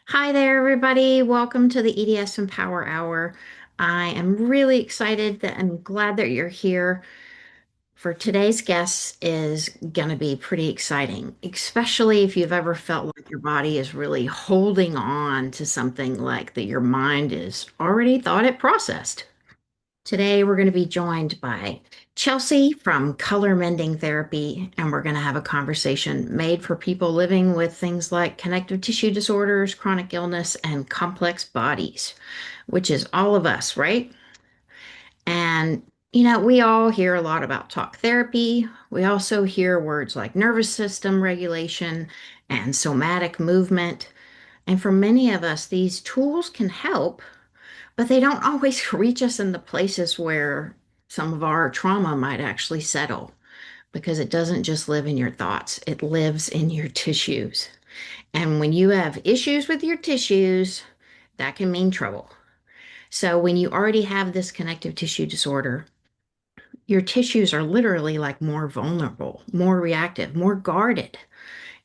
Hi there, everybody. Welcome to the EDS Empower Hour. I am really excited that I'm glad that you're here. For today's guest is going to be pretty exciting, especially if you've ever felt like your body is really holding on to something like that your mind is already thought it processed. Today, we're going to be joined by Chelsea from Color Mending Therapy, and we're going to have a conversation made for people living with things like connective tissue disorders, chronic illness, and complex bodies, which is all of us, right? And, we all hear a lot about talk therapy. We also hear words like nervous system regulation and somatic movement. And for many of us, these tools can help, but they don't always reach us in the places where some of our trauma might actually settle because it doesn't just live in your thoughts, it lives in your tissues. And when you have issues with your tissues, that can mean trouble. So when you already have this connective tissue disorder, your tissues are literally like more vulnerable, more reactive, more guarded,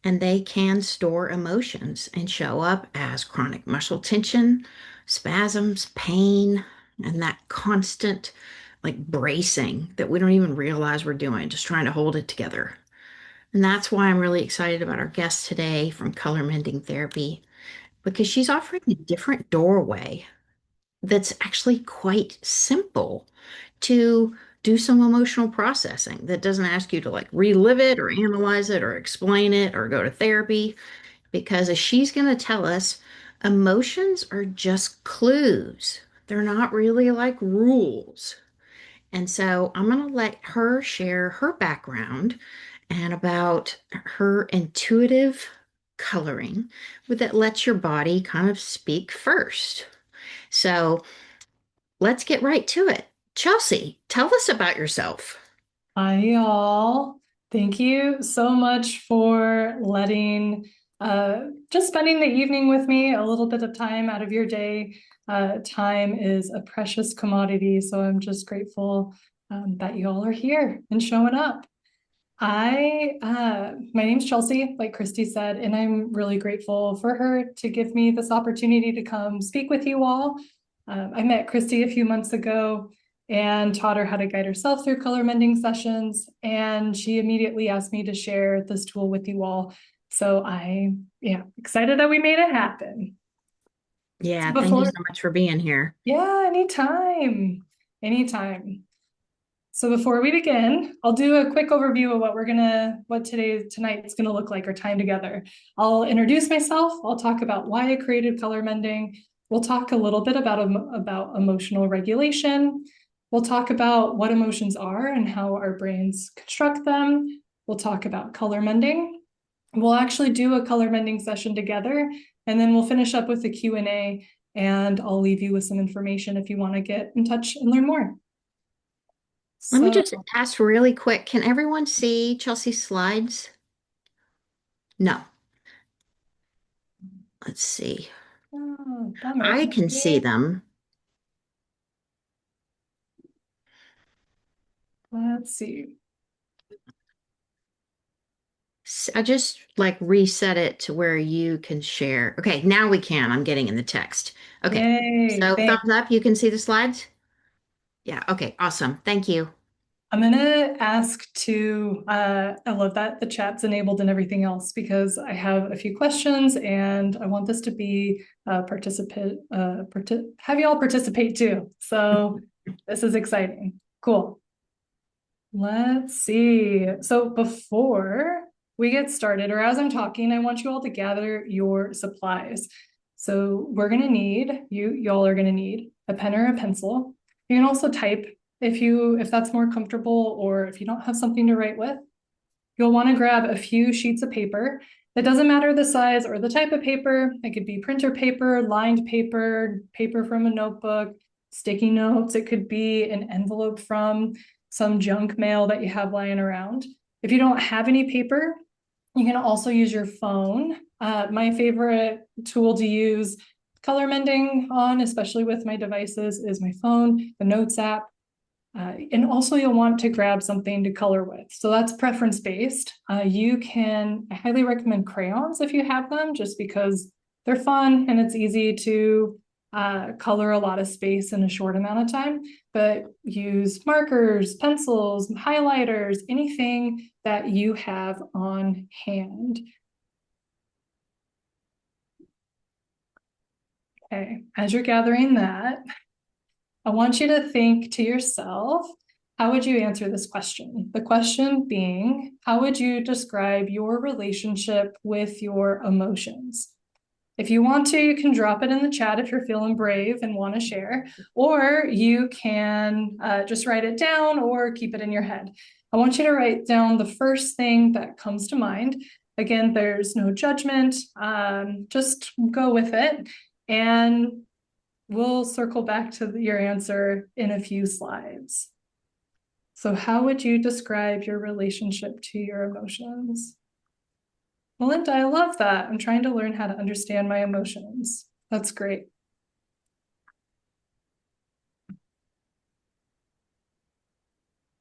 and they can store emotions and show up as chronic muscle tension, spasms, pain, and that constant like bracing that we don't even realize we're doing, just trying to hold it together. And that's why I'm really excited about our guest today from Color Mending Therapy, because she's offering a different doorway that's actually quite simple to do some emotional processing that doesn't ask you to like relive it or analyze it or explain it or go to therapy. Because as she's going to tell us, emotions are just clues. They're not really like rules. And so I'm going to let her share her background and about her intuitive coloring that lets your body kind of speak first. So let's get right to it. Chelsea, tell us about yourself. Hi, y'all. Thank you so much for letting just spending the evening with me, a little bit of time out of your day. Time is a precious commodity, so I'm just grateful that you all are here and showing up. My name's Chelsea, like Christy said, and I'm really grateful for her to give me this opportunity to come speak with you all. I met Christy a few months ago and taught her how to guide herself through color mending sessions, and she immediately asked me to share this tool with you all. So excited that we made it happen. So Yeah, thank you before, so much for being here. yeah, anytime, anytime. So before we begin, I'll do a quick overview of what tonight's gonna look like, our time together. I'll introduce myself. I'll talk about why I created color mending. We'll talk a little bit about emotional regulation. We'll talk about what emotions are and how our brains construct them. We'll talk about color mending. We'll actually do a color mending session together, and then we'll finish up with a Q&A, and I'll leave you with some information if you want to get in touch and learn more. Let me So just ask really quick, can everyone see Chelsea's slides? No. Let's see. Oh, bummer. I can see them. Let's see. I just like reset it to where you can share. Okay, now we can. I'm getting in the text. Okay. Yay, So thanks. thumbs up, you can see the slides? Yeah, okay, awesome. Thank you. I'm gonna ask I love that the chat's enabled and everything else because I have a few questions and I want this to be have you all participate too. So this is exciting. Cool. Let's see. So before we get started, or as I'm talking, I want you all to gather your supplies. So we're gonna need, y'all are gonna need a pen or a pencil. You can also type if that's more comfortable, or if you don't have something to write with. You'll want to grab a few sheets of paper. It doesn't matter the size or the type of paper. It could be printer paper, lined paper, paper from a notebook, sticky notes. It could be an envelope from some junk mail that you have lying around. If you don't have any paper, you can also use your phone. My favorite tool to use color mending on, especially with my devices, is my phone, the Notes app. And also you'll want to grab something to color with. So that's preference based. I highly recommend crayons if you have them, just because They're fun and it's easy to color a lot of space in a short amount of time, but use markers, pencils, highlighters, anything that you have on hand. Okay, as you're gathering that, I want you to think to yourself, how would you answer this question? The question being, how would you describe your relationship with your emotions? If you want to, you can drop it in the chat if you're feeling brave and want to share, or you can just write it down or keep it in your head. I want you to write down the first thing that comes to mind. Again, there's no judgment, just go with it. And we'll circle back to your answer in a few slides. So how would you describe your relationship to your emotions? Melinda, I love that. I'm trying to learn how to understand my emotions. That's great.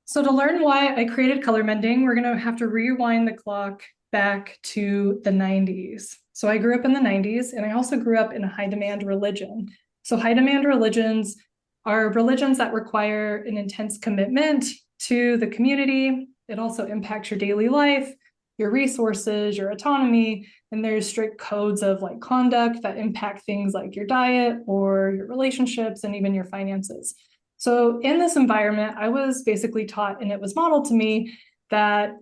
So to learn why I created color mending, we're going to have to rewind the clock back to the 90s. So I grew up in the 90s, and I also grew up in a high demand religion. So high demand religions are religions that require an intense commitment to the community. It also impacts your daily life, your resources, your autonomy, and there's strict codes of like conduct that impact things like your diet or your relationships and even your finances. So in this environment, I was basically taught, and it was modeled to me, that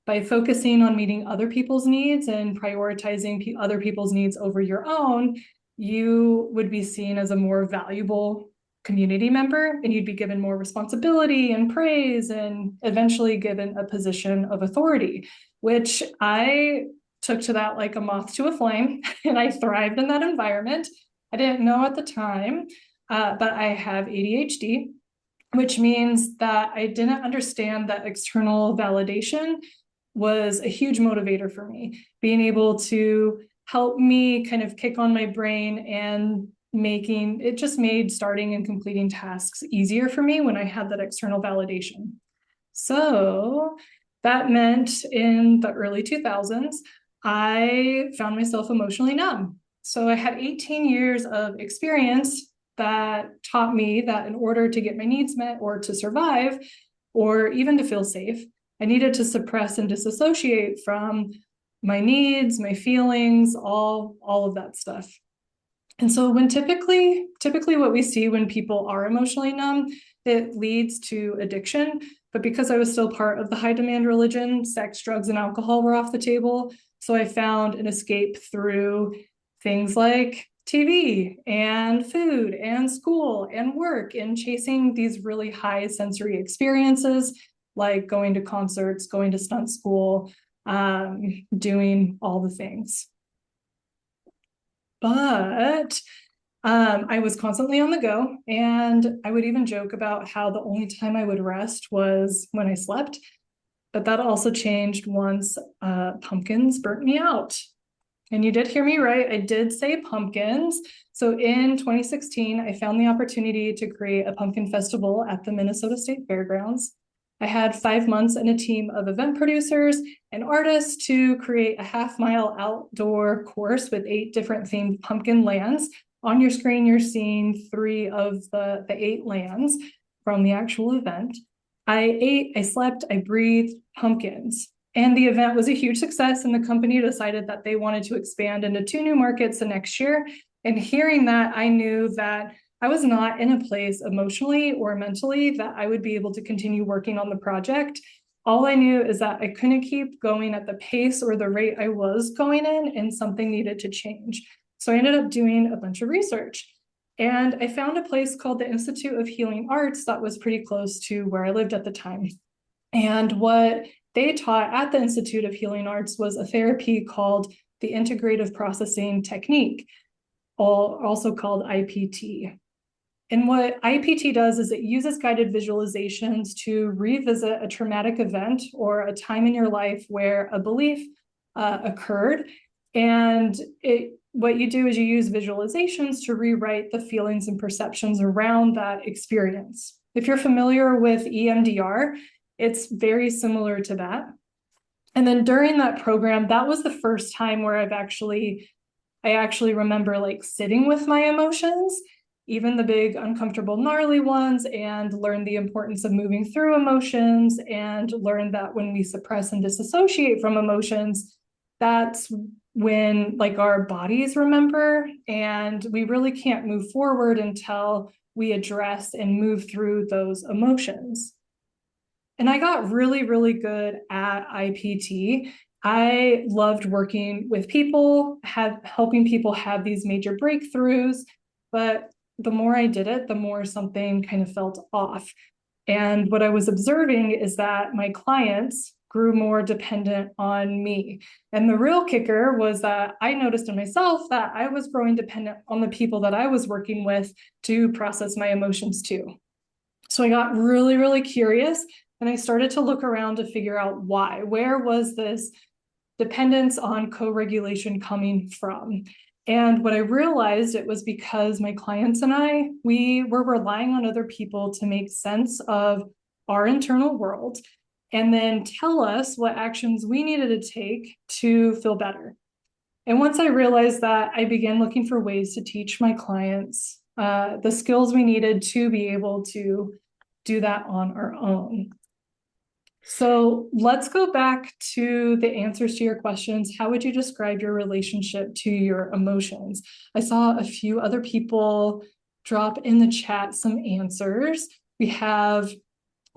by focusing on meeting other people's needs and prioritizing other people's needs over your own, you would be seen as a more valuable community member, and you'd be given more responsibility and praise and eventually given a position of authority, which I took to that like a moth to a flame, and I thrived in that environment. I didn't know at the time, but I have ADHD, which means that I didn't understand that external validation was a huge motivator for me, being able to help me kind of kick on my brain and making it just made starting and completing tasks easier for me when I had that external validation. So that meant in the early 2000s, I found myself emotionally numb. So I had 18 years of experience that taught me that in order to get my needs met or to survive, or even to feel safe, I needed to suppress and disassociate from my needs, my feelings, all of that stuff. And so when typically what we see when people are emotionally numb, it leads to addiction. But because I was still part of the high demand religion, sex, drugs, and alcohol were off the table. So I found an escape through things like TV and food and school and work and chasing these really high sensory experiences, like going to concerts, going to stunt school, doing all the things. But I was constantly on the go, and I would even joke about how the only time I would rest was when I slept. But that also changed once pumpkins burnt me out. And you did hear me right. I did say pumpkins. So in 2016, I found the opportunity to create a pumpkin festival at the Minnesota State Fairgrounds. I had 5 months and a team of event producers and artists to create a half-mile outdoor course with 8 different themed pumpkin lands. On your screen, you're seeing 3 of the 8 lands from the actual event. I ate, I slept, I breathed pumpkins. And the event was a huge success, and the company decided that they wanted to expand into 2 new markets the next year. And hearing that, I knew that I was not in a place emotionally or mentally that I would be able to continue working on the project. All I knew is that I couldn't keep going at the pace or the rate I was going in, and something needed to change. So I ended up doing a bunch of research. And I found a place called the Institute of Healing Arts that was pretty close to where I lived at the time. And what they taught at the Institute of Healing Arts was a therapy called the Integrative Processing Technique, also called IPT. And what IPT does is it uses guided visualizations to revisit a traumatic event or a time in your life where a belief occurred. And what you do is you use visualizations to rewrite the feelings and perceptions around that experience. If you're familiar with EMDR, it's very similar to that. And then during that program, that was the first time where I've actually I actually remember like sitting with my emotions, even the big, uncomfortable, gnarly ones, and learned the importance of moving through emotions, and learned that when we suppress and disassociate from emotions, that's when like our bodies remember, and we really can't move forward until we address and move through those emotions. And I got really, really good at IPT. I loved working with people, helping people have these major breakthroughs. But the more I did it, the more something kind of felt off. And what I was observing is that my clients grew more dependent on me. And the real kicker was that I noticed in myself that I was growing dependent on the people that I was working with to process my emotions too. So I got really, really curious, and I started to look around to figure out why. Where was this dependence on co-regulation coming from? And what I realized, it was because my clients and I, we were relying on other people to make sense of our internal world and then tell us what actions we needed to take to feel better. And once I realized that, I began looking for ways to teach my clients the skills we needed to be able to do that on our own. So let's go back to the answers to your questions. How would you describe your relationship to your emotions? I saw a few other people drop in the chat some answers. We have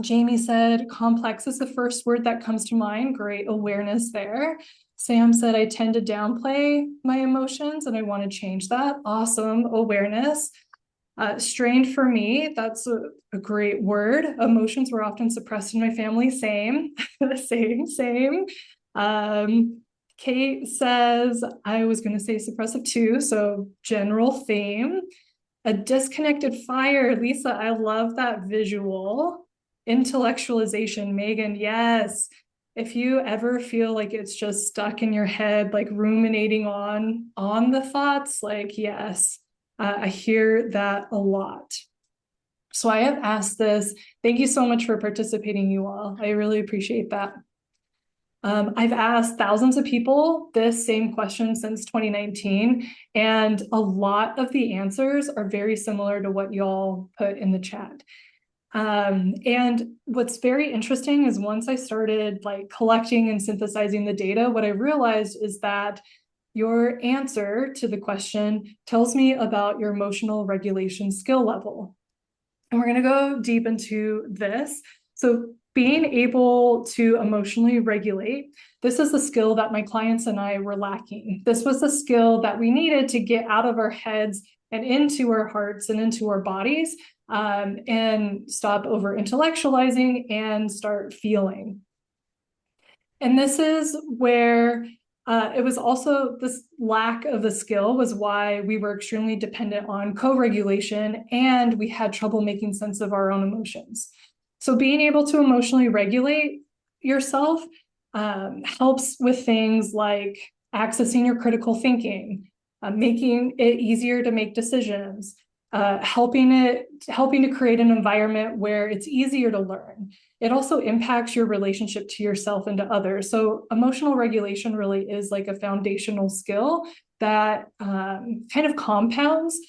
Jamie said, complex is the first word that comes to mind. Great awareness there. Sam said, I tend to downplay my emotions and I want to change that. Awesome awareness. Strained for me, that's a great word. Emotions were often suppressed in my family. Same, same. Kate says, I was going to say suppressive too. So general theme. A disconnected fire. Lisa, I love that visual. Intellectualization. Megan, yes. If you ever feel like it's just stuck in your head, like ruminating on the thoughts, like, yes. I hear that a lot. So I have asked this. Thank you so much for participating, you all. I really appreciate that. I've asked thousands of people this same question since 2019, and a lot of the answers are very similar to what y'all put in the chat. And what's very interesting is once I started like collecting and synthesizing the data, what I realized is that your answer to the question tells me about your emotional regulation skill level. And we're going to go deep into this. So being able to emotionally regulate, this is the skill that my clients and I were lacking. This was the skill that we needed to get out of our heads and into our hearts and into our bodies, and stop over intellectualizing and start feeling. And this is where it was also this lack of the skill was why we were extremely dependent on co-regulation and we had trouble making sense of our own emotions. So being able to emotionally regulate yourself helps with things like accessing your critical thinking, making it easier to make decisions, helping to create an environment where it's easier to learn. It also impacts your relationship to yourself and to others. So emotional regulation really is like a foundational skill that kind of compounds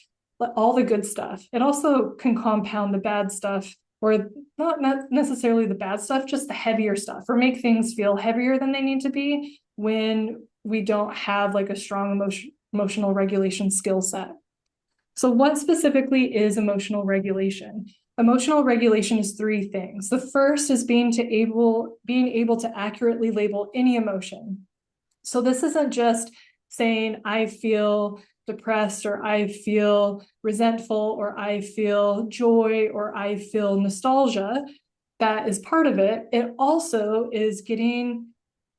all the good stuff. It also can compound the bad stuff, or not necessarily the bad stuff, just the heavier stuff, or make things feel heavier than they need to be when we don't have like a strong emotional regulation skill set. So what specifically is emotional regulation? Emotional regulation is three things. The first is being able to accurately label any emotion. So this isn't just saying I feel depressed, or I feel resentful, or I feel joy, or I feel nostalgia. That is part of it. It also is getting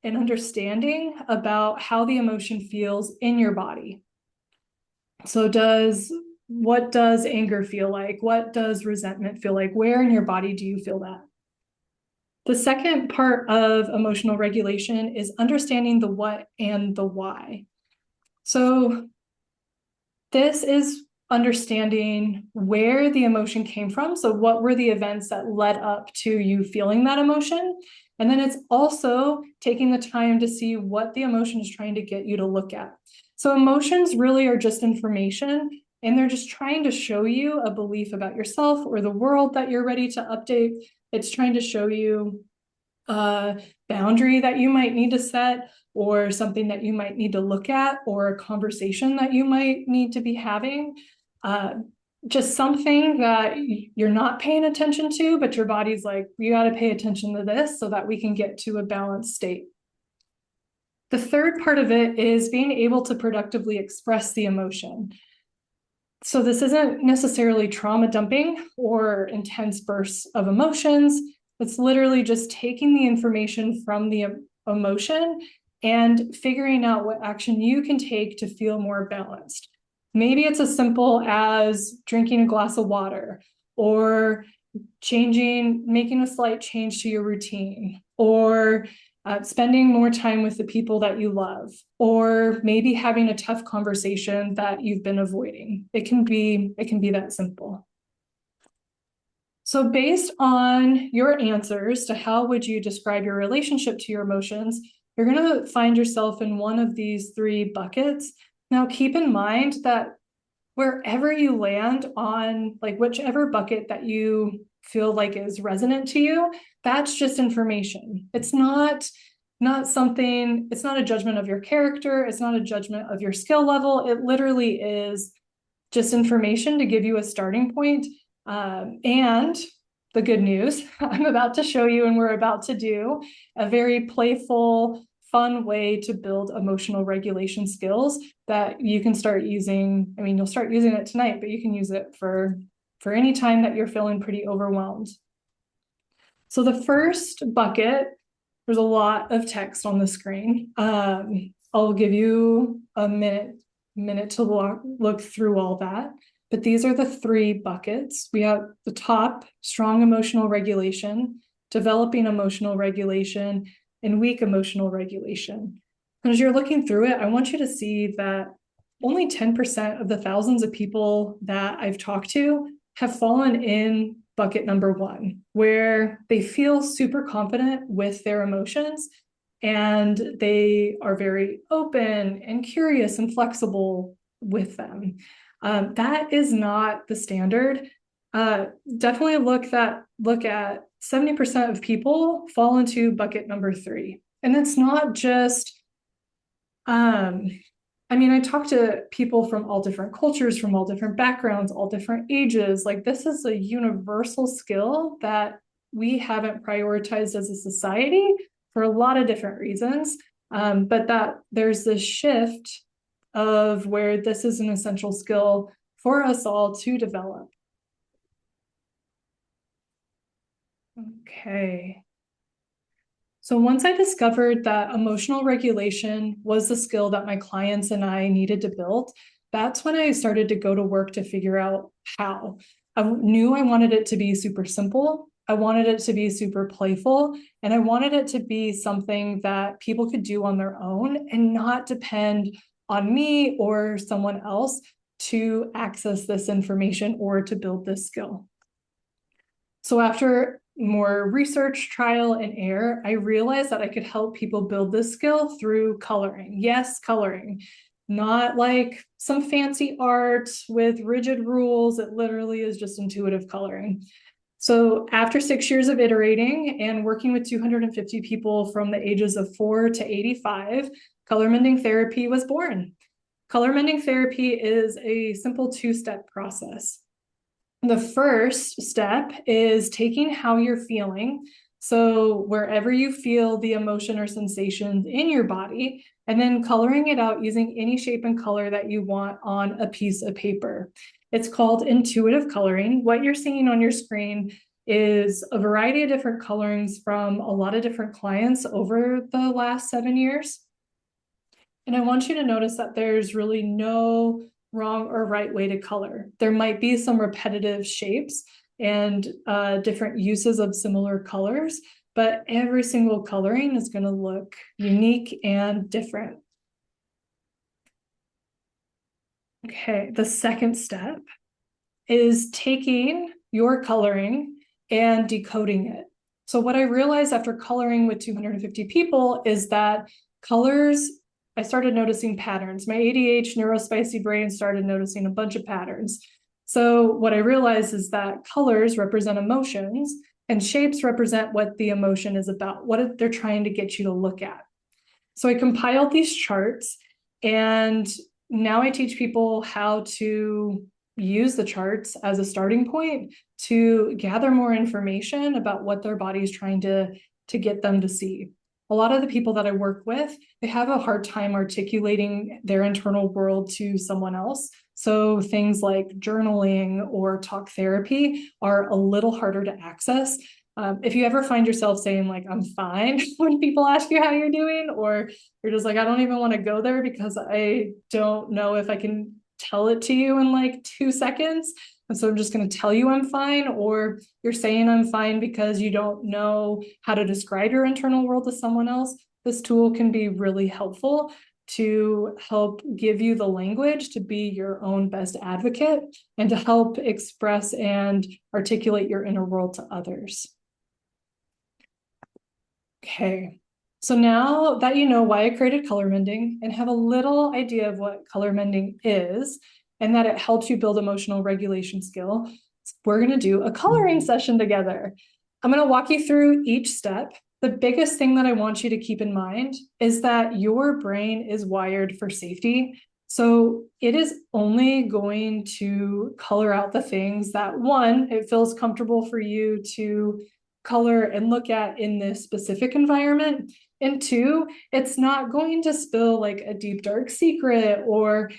an understanding about how the emotion feels in your body. So what does anger feel like? What does resentment feel like? Where in your body do you feel that? The second part of emotional regulation is understanding the what and the why. So this is understanding where the emotion came from. So what were the events that led up to you feeling that emotion? And then it's also taking the time to see what the emotion is trying to get you to look at. So emotions really are just information, and they're just trying to show you a belief about yourself or the world that you're ready to update. It's trying to show you a boundary that you might need to set, or something that you might need to look at, or a conversation that you might need to be having. Just something that you're not paying attention to, but your body's like, you got to pay attention to this so that we can get to a balanced state. The third part of it is being able to productively express the emotion. So this isn't necessarily trauma dumping or intense bursts of emotions. It's literally just taking the information from the emotion and figuring out what action you can take to feel more balanced. Maybe it's as simple as drinking a glass of water, or making a slight change to your routine, or spending more time with the people that you love, or maybe having a tough conversation that you've been avoiding. It can be that simple. So based on your answers to how would you describe your relationship to your emotions, you're going to find yourself in one of these three buckets. Now, keep in mind that wherever you land on, like, whichever bucket that you feel like is resonant to you, that's just information. It's not something, it's not a judgment of your character. It's not a judgment of your skill level. It literally is just information to give you a starting point. And the good news, I'm about to show you, and we're about to do a very playful, fun way to build emotional regulation skills that you can start using. I mean, you'll start using it tonight, but you can use it for any time that you're feeling pretty overwhelmed. So the first bucket, there's a lot of text on the screen. I'll give you a minute to look through all that. But these are the three buckets. We have the top, strong emotional regulation, developing emotional regulation, and weak emotional regulation. And as you're looking through it, I want you to see that only 10% of the thousands of people that I've talked to have fallen in bucket number one, where they feel super confident with their emotions and they are very open and curious and flexible with them. That is not the standard. Definitely look at 70% of people fall into bucket number three. And it's not just, I mean, I talk to people from all different cultures, from all different backgrounds, all different ages. Like, this is a universal skill that we haven't prioritized as a society for a lot of different reasons. But that there's this shift of where this is an essential skill for us all to develop. Okay. So once I discovered that emotional regulation was the skill that my clients and I needed to build, that's when I started to go to work to figure out how. I knew I wanted it to be super simple. I wanted it to be super playful, and I wanted it to be something that people could do on their own and not depend on me or someone else to access this information or to build this skill. So after more research, trial, and error, I realized that I could help people build this skill through coloring. Yes, coloring. Not like some fancy art with rigid rules. It literally is just intuitive coloring. So after 6 years of iterating and working with 250 people from the ages of 4 to 85, Color Mending Therapy was born. Color Mending Therapy is a simple two-step process. The first step is taking how you're feeling. So wherever you feel the emotion or sensation in your body, and then coloring it out using any shape and color that you want on a piece of paper. It's called intuitive coloring. What you're seeing on your screen is a variety of different colorings from a lot of different clients over the last 7 years. And I want you to notice that there's really no wrong or right way to color. There might be some repetitive shapes and different uses of similar colors, but every single coloring is going to look unique and different. Okay, the second step is taking your coloring and decoding it. So what I realized after coloring with 250 people is that colors, I started noticing patterns. My ADH neurospicy brain started noticing a bunch of patterns. So what I realized is that colors represent emotions and shapes represent what the emotion is about, what they're trying to get you to look at. So I compiled these charts, and now I teach people how to use the charts as a starting point to gather more information about what their body is trying to get them to see. A lot of the people that I work with, they have a hard time articulating their internal world to someone else. So things like journaling or talk therapy are a little harder to access. If you ever find yourself saying like, I'm fine when people ask you how you're doing, or you're just like, I don't even want to go there because I don't know if I can tell it to you in like 2 seconds. And so I'm just going to tell you I'm fine, or you're saying I'm fine because you don't know how to describe your internal world to someone else. This tool can be really helpful to help give you the language to be your own best advocate and to help express and articulate your inner world to others. Okay, so now that you know why I created color mending and have a little idea of what color mending is and that it helps you build emotional regulation skill, we're going to do a coloring session together. I'm going to walk you through each step. The biggest thing that I want you to keep in mind is that your brain is wired for safety. So it is only going to color out the things that, one, it feels comfortable for you to color and look at in this specific environment. And two, it's not going to spill like a deep, dark secret, or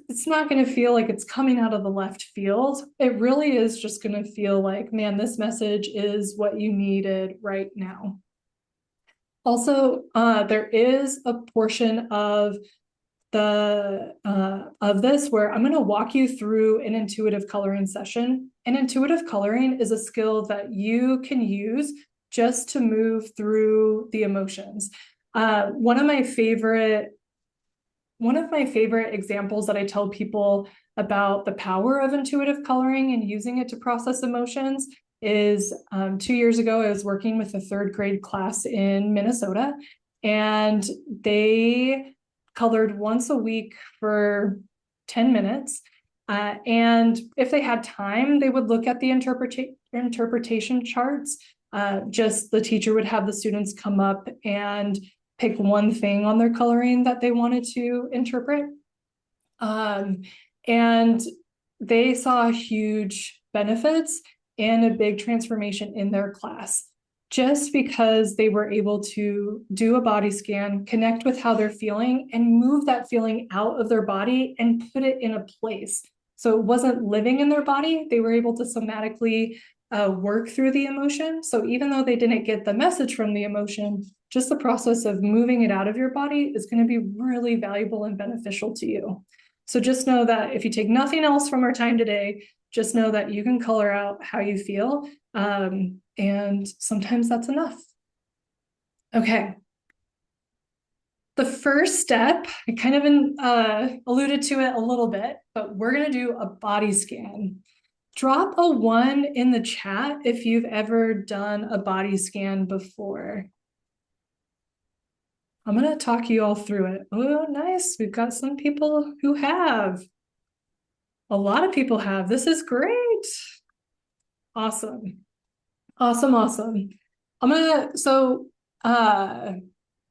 it's not going to feel like it's coming out of the left field. It really is just going to feel like, man, this message is what you needed right now. Also, there is a portion of this where I'm going to walk you through an intuitive coloring session. And intuitive coloring is a skill that you can use just to move through the emotions. One of my favorite examples that I tell people about the power of intuitive coloring and using it to process emotions is 2 years ago, I was working with a third grade class in Minnesota, and they colored once a week for 10 minutes. And if they had time, they would look at the interpretation charts. Just the teacher would have the students come up and pick one thing on their coloring that they wanted to interpret. And they saw huge benefits and a big transformation in their class, just because they were able to do a body scan, connect with how they're feeling, and move that feeling out of their body and put it in a place. So it wasn't living in their body. They were able to somatically work through the emotion. So even though they didn't get the message from the emotion, just the process of moving it out of your body is going to be really valuable and beneficial to you. So just know that if you take nothing else from our time today, just know that you can color out how you feel. And sometimes that's enough. Okay. The first step, I kind of alluded to it a little bit, but we're going to do a body scan. Drop a 1 in the chat if you've ever done a body scan before. I'm going to talk you all through it. Oh, nice. We've got some people who have. A lot of people have. This is great. Awesome. Awesome, awesome.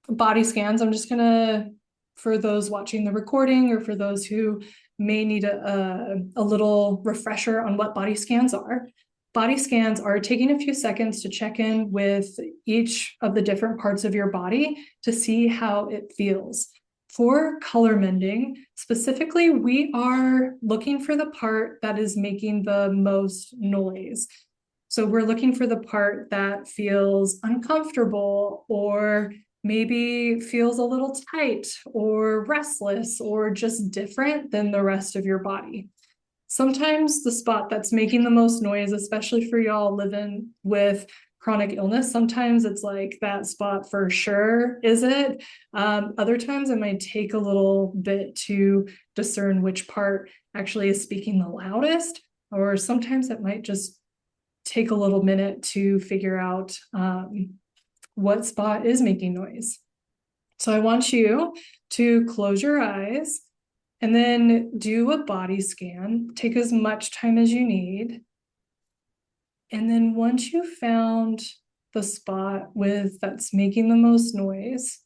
Body scans, I'm just gonna, for those watching the recording or for those who may need a little refresher on what body scans are. Body scans are taking a few seconds to check in with each of the different parts of your body to see how it feels. For color mending, specifically, we are looking for the part that is making the most noise. So we're looking for the part that feels uncomfortable, or maybe feels a little tight or restless or just different than the rest of your body. Sometimes the spot that's making the most noise, especially for y'all living with chronic illness, sometimes it's like that spot for sure is it. Other times it might take a little bit to discern which part actually is speaking the loudest, or sometimes it might just take a little minute to figure out what spot is making noise. So I want you to close your eyes and then do a body scan. Take as much time as you need. And then once you found the spot that's making the most noise,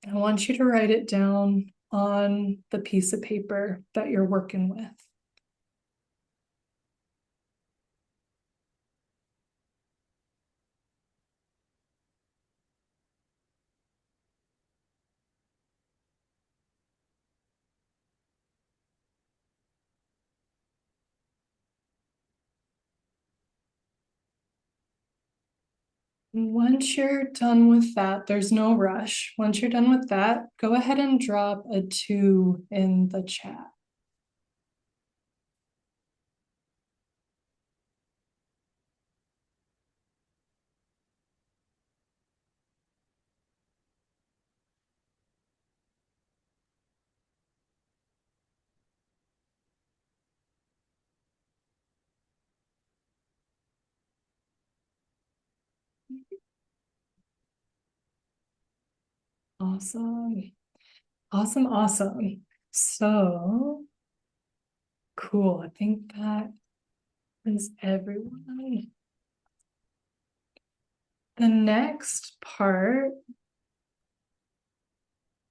I want you to write it down on the piece of paper that you're working with. Once you're done with that, there's no rush. Once you're done with that, go ahead and drop a 2 in the chat. Awesome. Awesome, awesome. So cool. I think that is everyone. The next part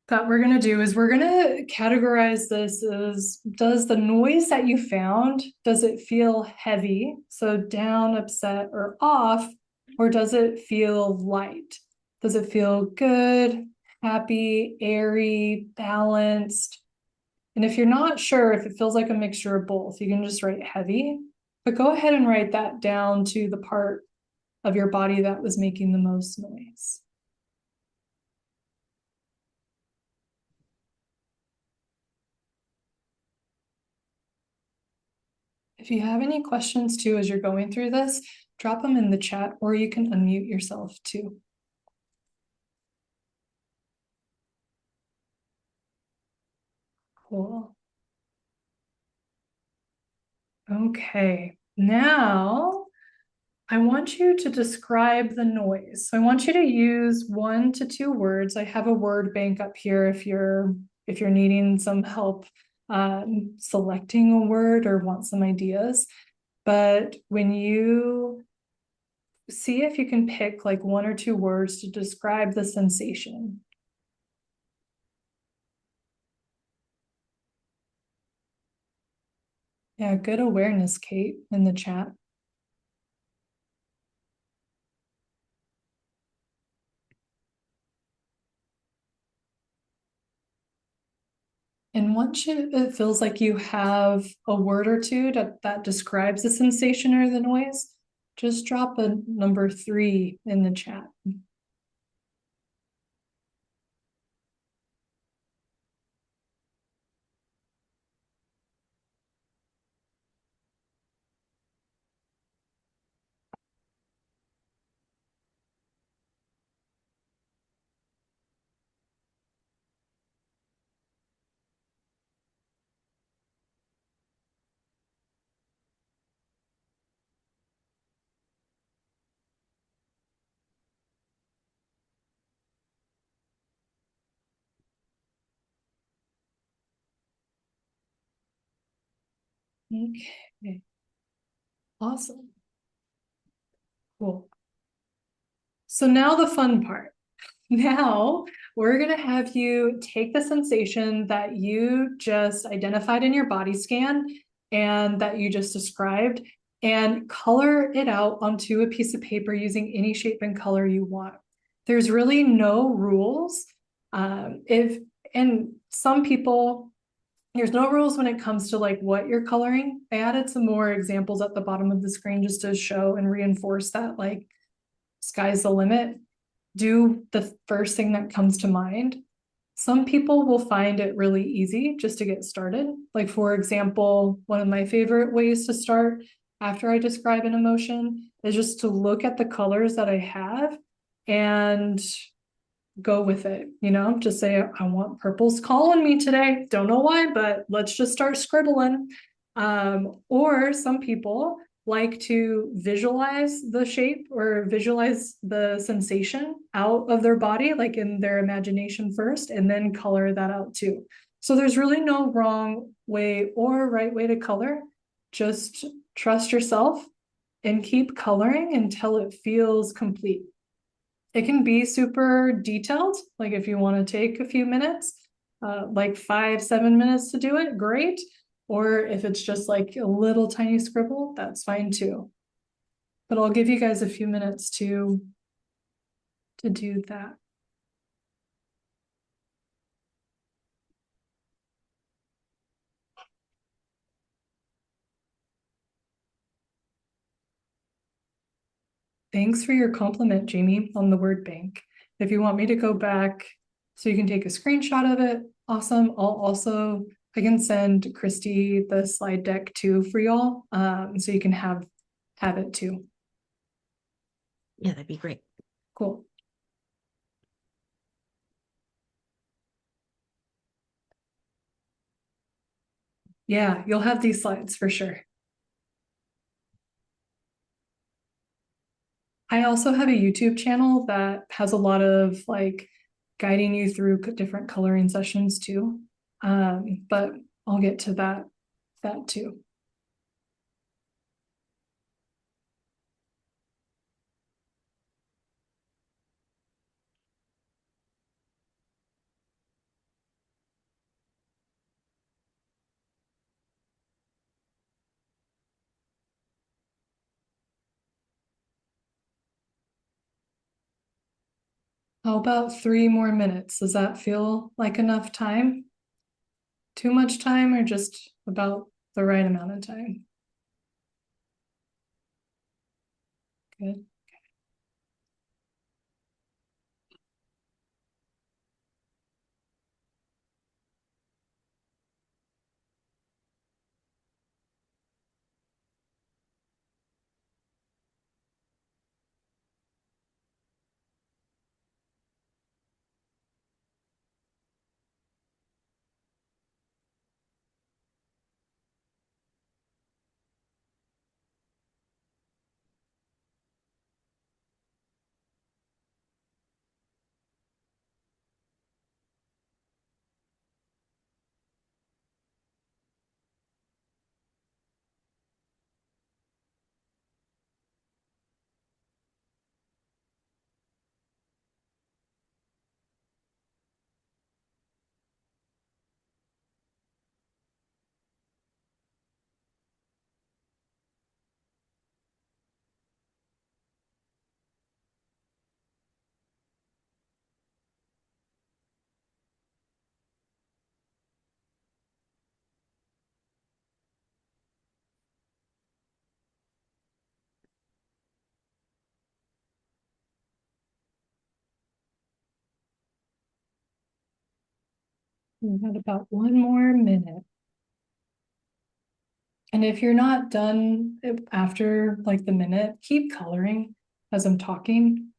that we're going to do is we're going to categorize this as, does the noise that you found, does it feel heavy, so down, upset, or off, or does it feel light? Does it feel good, happy, airy, balanced? And if you're not sure if it feels like a mixture of both, you can just write heavy, but go ahead and write that down to the part of your body that was making the most noise. If you have any questions too as you're going through this, drop them in the chat, or you can unmute yourself too. Cool. Okay, now I want you to describe the noise. So I want you to use 1 to 2 words. I have a word bank up here if you're needing some help selecting a word or want some ideas. But when you see if you can pick like 1 or 2 words to describe the sensation. Yeah, good awareness, Kate, in the chat. And once it feels like you have a word or two that describes the sensation or the noise, just drop a number 3 in the chat. Okay, awesome. Cool. So now the fun part. Now we're going to have you take the sensation that you just identified in your body scan and that you just described and color it out onto a piece of paper using any shape and color you want. There's really no rules. And some people, there's no rules when it comes to like what you're coloring. I added some more examples at the bottom of the screen just to show and reinforce that like sky's the limit. Do the first thing that comes to mind. Some people will find it really easy just to get started. Like, for example, one of my favorite ways to start after I describe an emotion is just to look at the colors that I have and go with it. Just say, I want purple's calling me today. Don't know why, but let's just start scribbling. Or some people like to visualize the shape or visualize the sensation out of their body, like in their imagination first, and then color that out too. So there's really no wrong way or right way to color. Just trust yourself and keep coloring until it feels complete. It can be super detailed, like if you want to take a few minutes, like 5, 7 minutes to do it, great. Or if it's just like a little tiny scribble, that's fine too. But I'll give you guys a few minutes to do that. Thanks for your compliment, Jamie, on the word bank. If you want me to go back so you can take a screenshot of it, awesome. I can send Christie the slide deck too for y'all, so you can have it too. Yeah, that'd be great. Cool. Yeah, you'll have these slides for sure. I also have a YouTube channel that has a lot of like guiding you through different coloring sessions too. But I'll get to that too. How about 3 more minutes? Does that feel like enough time? Too much time or just about the right amount of time? Good. We got about 1 more minute. And if you're not done after like the minute, keep coloring as I'm talking.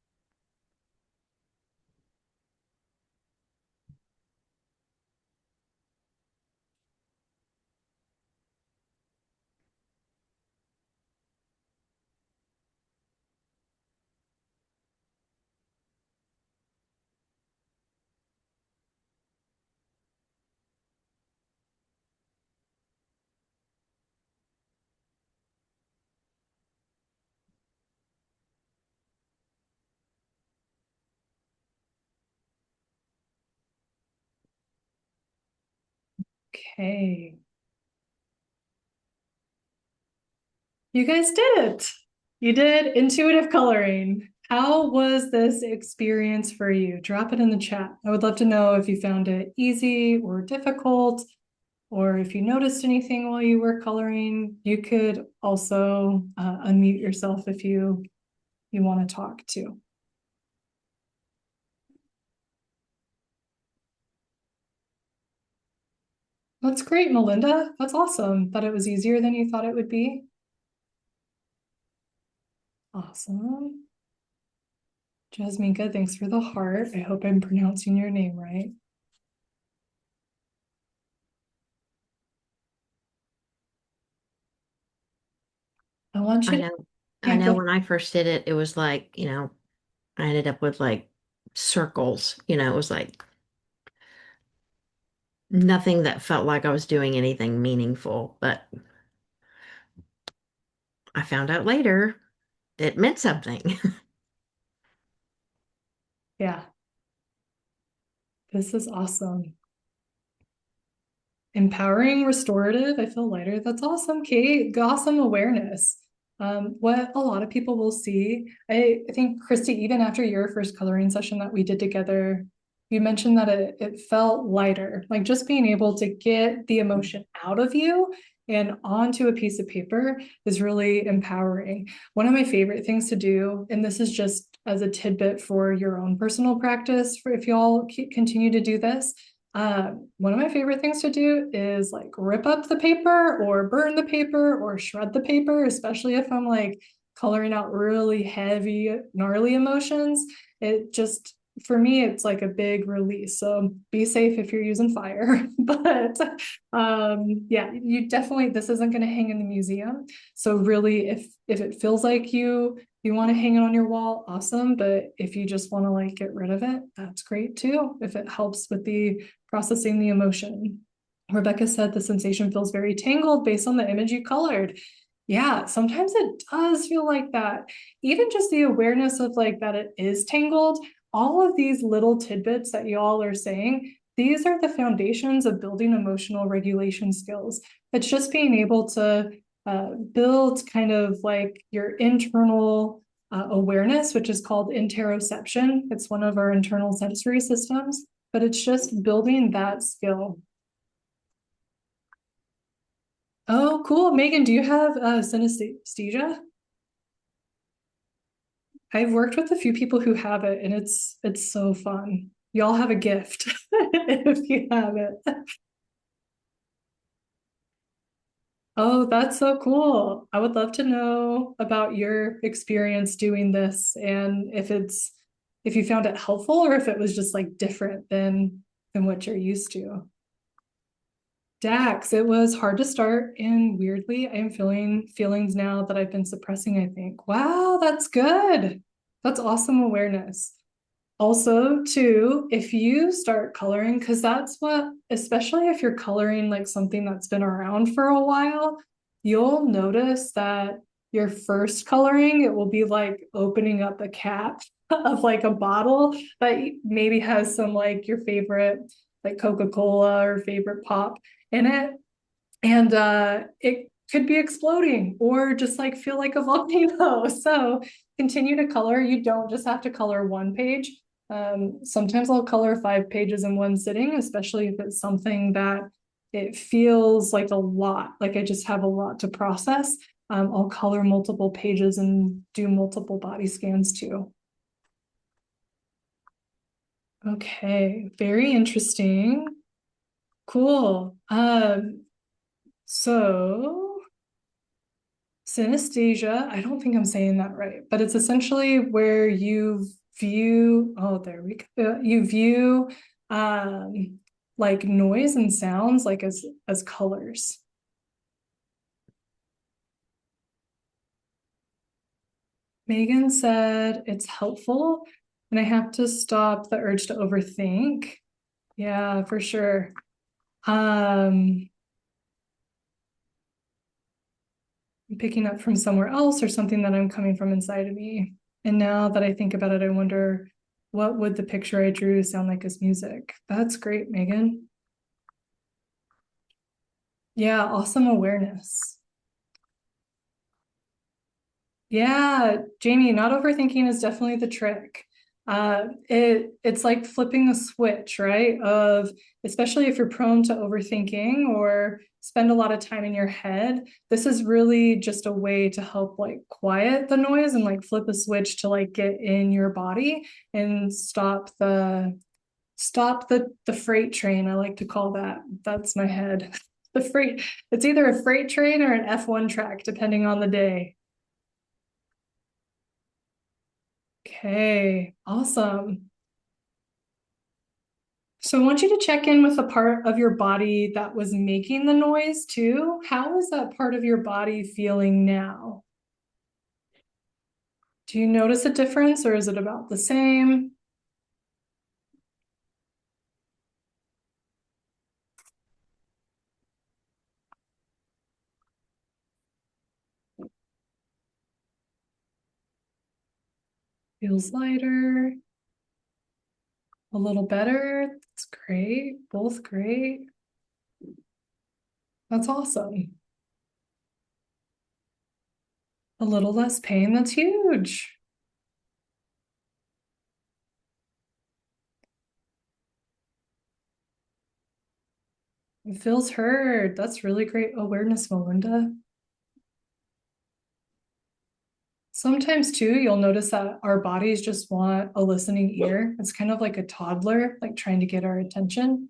Okay. You guys did it. You did intuitive coloring. How was this experience for you? Drop it in the chat. I would love to know if you found it easy or difficult, or if you noticed anything while you were coloring. You could also unmute yourself if you want to talk too. That's great, Melinda. That's awesome that it was easier than you thought it would be. Awesome. Jasminka, thanks for the heart. I hope I'm pronouncing your name right. I want I you to, know. I yeah, know go. when I first did it, it was like, I ended up with like circles, it was like nothing that felt like I was doing anything meaningful. But I found out later it meant something. Yeah, this is awesome. Empowering, restorative. I feel lighter. That's awesome, Kate. Awesome awareness. What a lot of people will see. I think, Christy, even after your first coloring session that we did together, you mentioned that it felt lighter, like just being able to get the emotion out of you and onto a piece of paper is really empowering. One of my favorite things to do, and this is just as a tidbit for your own personal practice, for if y'all continue to do this, one of my favorite things to do is like rip up the paper or burn the paper or shred the paper, especially if I'm like coloring out really heavy, gnarly emotions. It just, for me, it's like a big release. So be safe if you're using fire. But yeah, you definitely, this isn't going to hang in the museum. So really, if it feels like you want to hang it on your wall, awesome. But if you just want to like get rid of it, that's great too. If it helps with the processing the emotion. Rebecca said the sensation feels very tangled based on the image you colored. Yeah, sometimes it does feel like that. Even just the awareness of like that it is tangled, all of these little tidbits that y'all are saying, these are the foundations of building emotional regulation skills. It's just being able to build kind of like your internal awareness, which is called interoception. It's one of our internal sensory systems, but it's just building that skill. Oh, cool. Megan, do you have synesthesia? I've worked with a few people who have it, and it's so fun. Y'all have a gift if you have it. Oh, that's so cool. I would love to know about your experience doing this and if you found it helpful or if it was just like different than what you're used to. Dax, it was hard to start, and weirdly, I am feeling feelings now that I've been suppressing, I think. Wow, that's good. That's awesome awareness. Also, too, if you start coloring, because that's what, especially if you're coloring like something that's been around for a while, you'll notice that your first coloring, it will be like opening up a cap of like a bottle that maybe has some like your favorite, like Coca-Cola or favorite pop in it. And it could be exploding or just like feel like a volcano. So continue to color. You don't just have to color one page. Sometimes I'll color 5 pages in one sitting, especially if it's something that it feels like a lot, like I just have a lot to process. I'll color multiple pages and do multiple body scans too. Okay, very interesting. Cool. So synesthesia, I don't think I'm saying that right, but it's essentially where you view, oh, there we go. You view like noise and sounds like as colors. Megan said it's helpful and I have to stop the urge to overthink. Yeah, for sure. Um, Picking up from somewhere else or something that I'm coming from inside of me. And now that I think about it, I wonder what would the picture I drew sound like as music? That's great, Megan. Yeah, awesome awareness. Yeah, Jamie, not overthinking is definitely the trick. It's like flipping a switch, right? Of especially if you're prone to overthinking or spend a lot of time in your head, this is really just a way to help like quiet the noise and like flip a switch to like get in your body and stop the freight train. I like to call that. That's my head. The freight, it's either a freight train or an F1 track, depending on the day. Okay, awesome. So I want you to check in with the part of your body that was making the noise too. How is that part of your body feeling now? Do you notice a difference or is it about the same? Feels lighter, a little better. That's great. Both great. That's awesome. A little less pain. That's huge. It feels heard. That's really great awareness, Melinda. Sometimes too, you'll notice that our bodies just want a listening ear. It's kind of like a toddler, like trying to get our attention.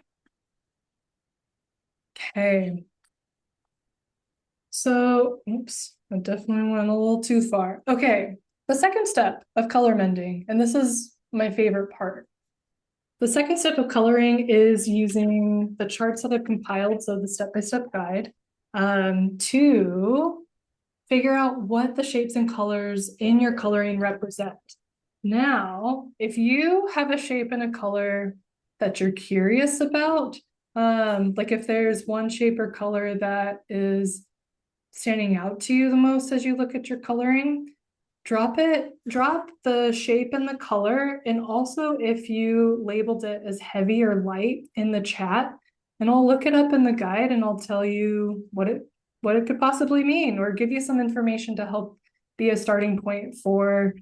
Okay. So, oops, I definitely went a little too far. Okay. The second step of color mending, and this is my favorite part. The second step of coloring is using the charts that I've compiled, so the step-by-step guide, to figure out what the shapes and colors in your coloring represent. Now, if you have a shape and a color that you're curious about, like if there's one shape or color that is standing out to you the most as you look at your coloring, drop the shape and the color, and also if you labeled it as heavy or light in the chat, and I'll look it up in the guide and I'll tell you what it could possibly mean or give you some information to help be a starting point for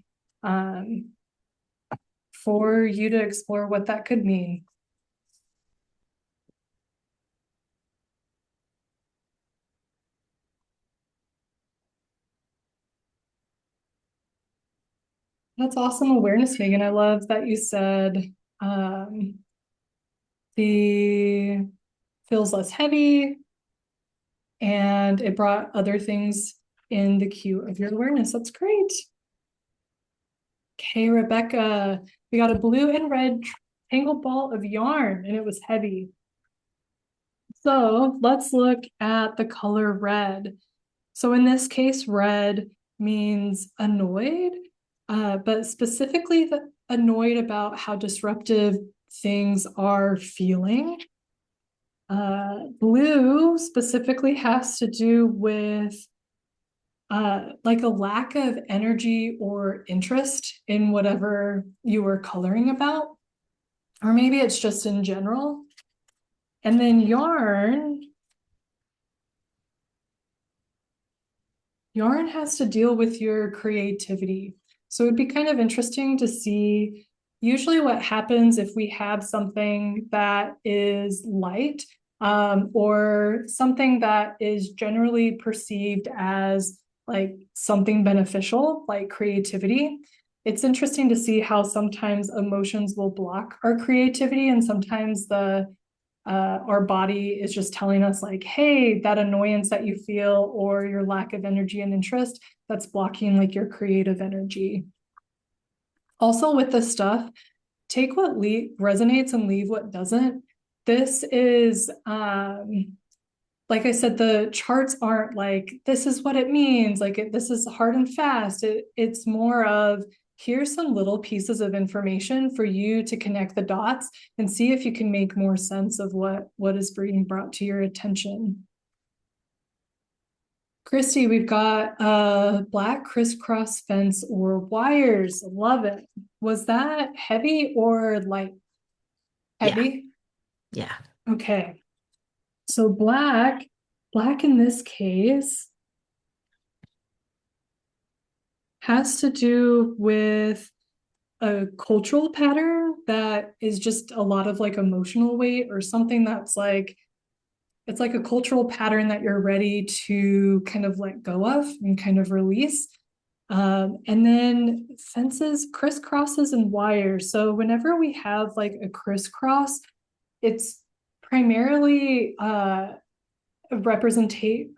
you to explore what that could mean. That's awesome awareness, Megan. I love that you said the feels less heavy and it brought other things in the queue of your awareness. That's great. Okay, Rebecca, we got a blue and red tangled ball of yarn and it was heavy. So let's look at the color red. So in this case, red means annoyed, but specifically annoyed about how disruptive things are feeling. Blue specifically has to do with like a lack of energy or interest in whatever you were coloring about, or maybe it's just in general. And then yarn has to deal with your creativity. So it'd be kind of interesting to see usually what happens if we have something that is light, or something that is generally perceived as like something beneficial, like creativity. It's interesting to see how sometimes emotions will block our creativity, and sometimes our body is just telling us like, hey, that annoyance that you feel or your lack of energy and interest, that's blocking like your creative energy. Also with this stuff, take what resonates and leave what doesn't. This is, like I said, the charts aren't like, this is what it means, like this is hard and fast. It's more of, here's some little pieces of information for you to connect the dots and see if you can make more sense of what is being brought to your attention. Christy, we've got a black crisscross fence or wires. Love it. Was that heavy or light? Yeah. Heavy? Yeah. Okay. So black in this case has to do with a cultural pattern that is just a lot of like emotional weight, or something that's like, it's like a cultural pattern that you're ready to kind of let go of and kind of release. And then fences, crisscrosses, and wires. So whenever we have like a crisscross, it's primarily a representation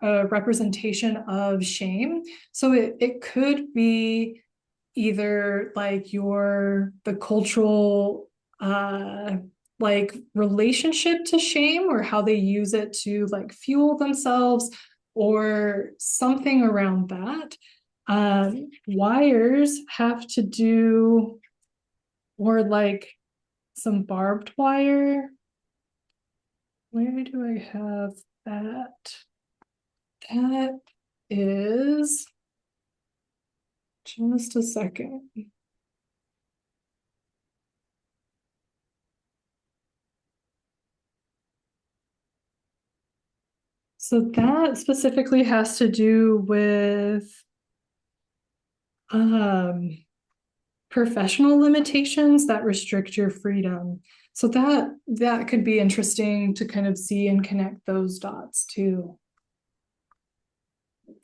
of shame. So it could be either like the cultural like relationship to shame, or how they use it to like fuel themselves, or something around that. Wires have to do, or like some barbed wire. Where do I have that? That is just a second. So that specifically has to do with um, professional limitations that restrict your freedom. So that could be interesting to kind of see and connect those dots too.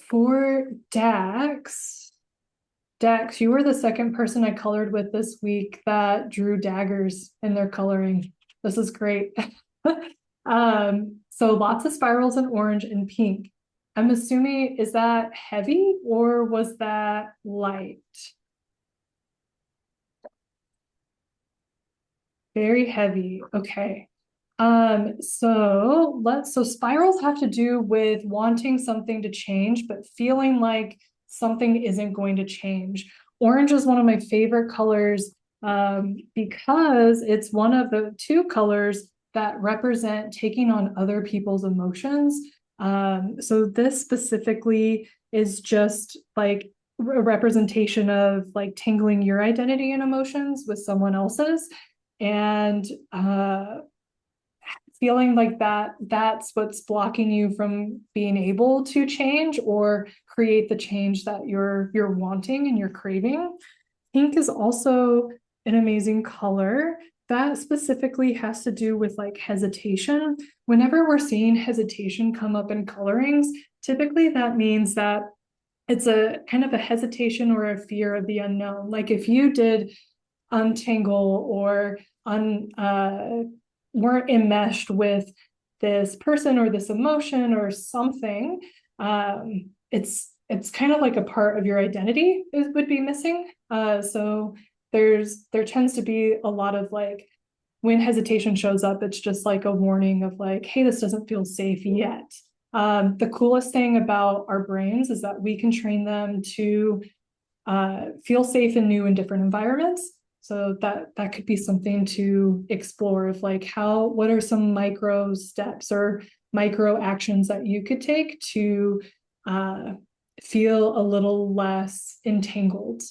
For Dax, you were the second person I colored with this week that drew daggers in their coloring. This is great. So lots of spirals in orange and pink. I'm assuming, is that heavy or was that light? Very heavy. Okay. So spirals have to do with wanting something to change, but feeling like something isn't going to change. Orange is one of my favorite colors because it's one of the two colors that represent taking on other people's emotions. So this specifically is just like a representation of like tangling your identity and emotions with someone else's and feeling like that's what's blocking you from being able to change or create the change that you're wanting and you're craving. Pink is also an amazing color. That specifically has to do with like hesitation. Whenever we're seeing hesitation come up in colorings, typically that means that it's a kind of a hesitation or a fear of the unknown. Like if you did untangle or weren't enmeshed with this person or this emotion or something, it's kind of like a part of your identity would be missing. So there tends to be a lot of like when hesitation shows up, it's just like a warning of like, hey, this doesn't feel safe yet. The coolest thing about our brains is that we can train them to feel safe in new and different environments. So that could be something to explore of like what are some micro steps or micro actions that you could take to feel a little less entangled.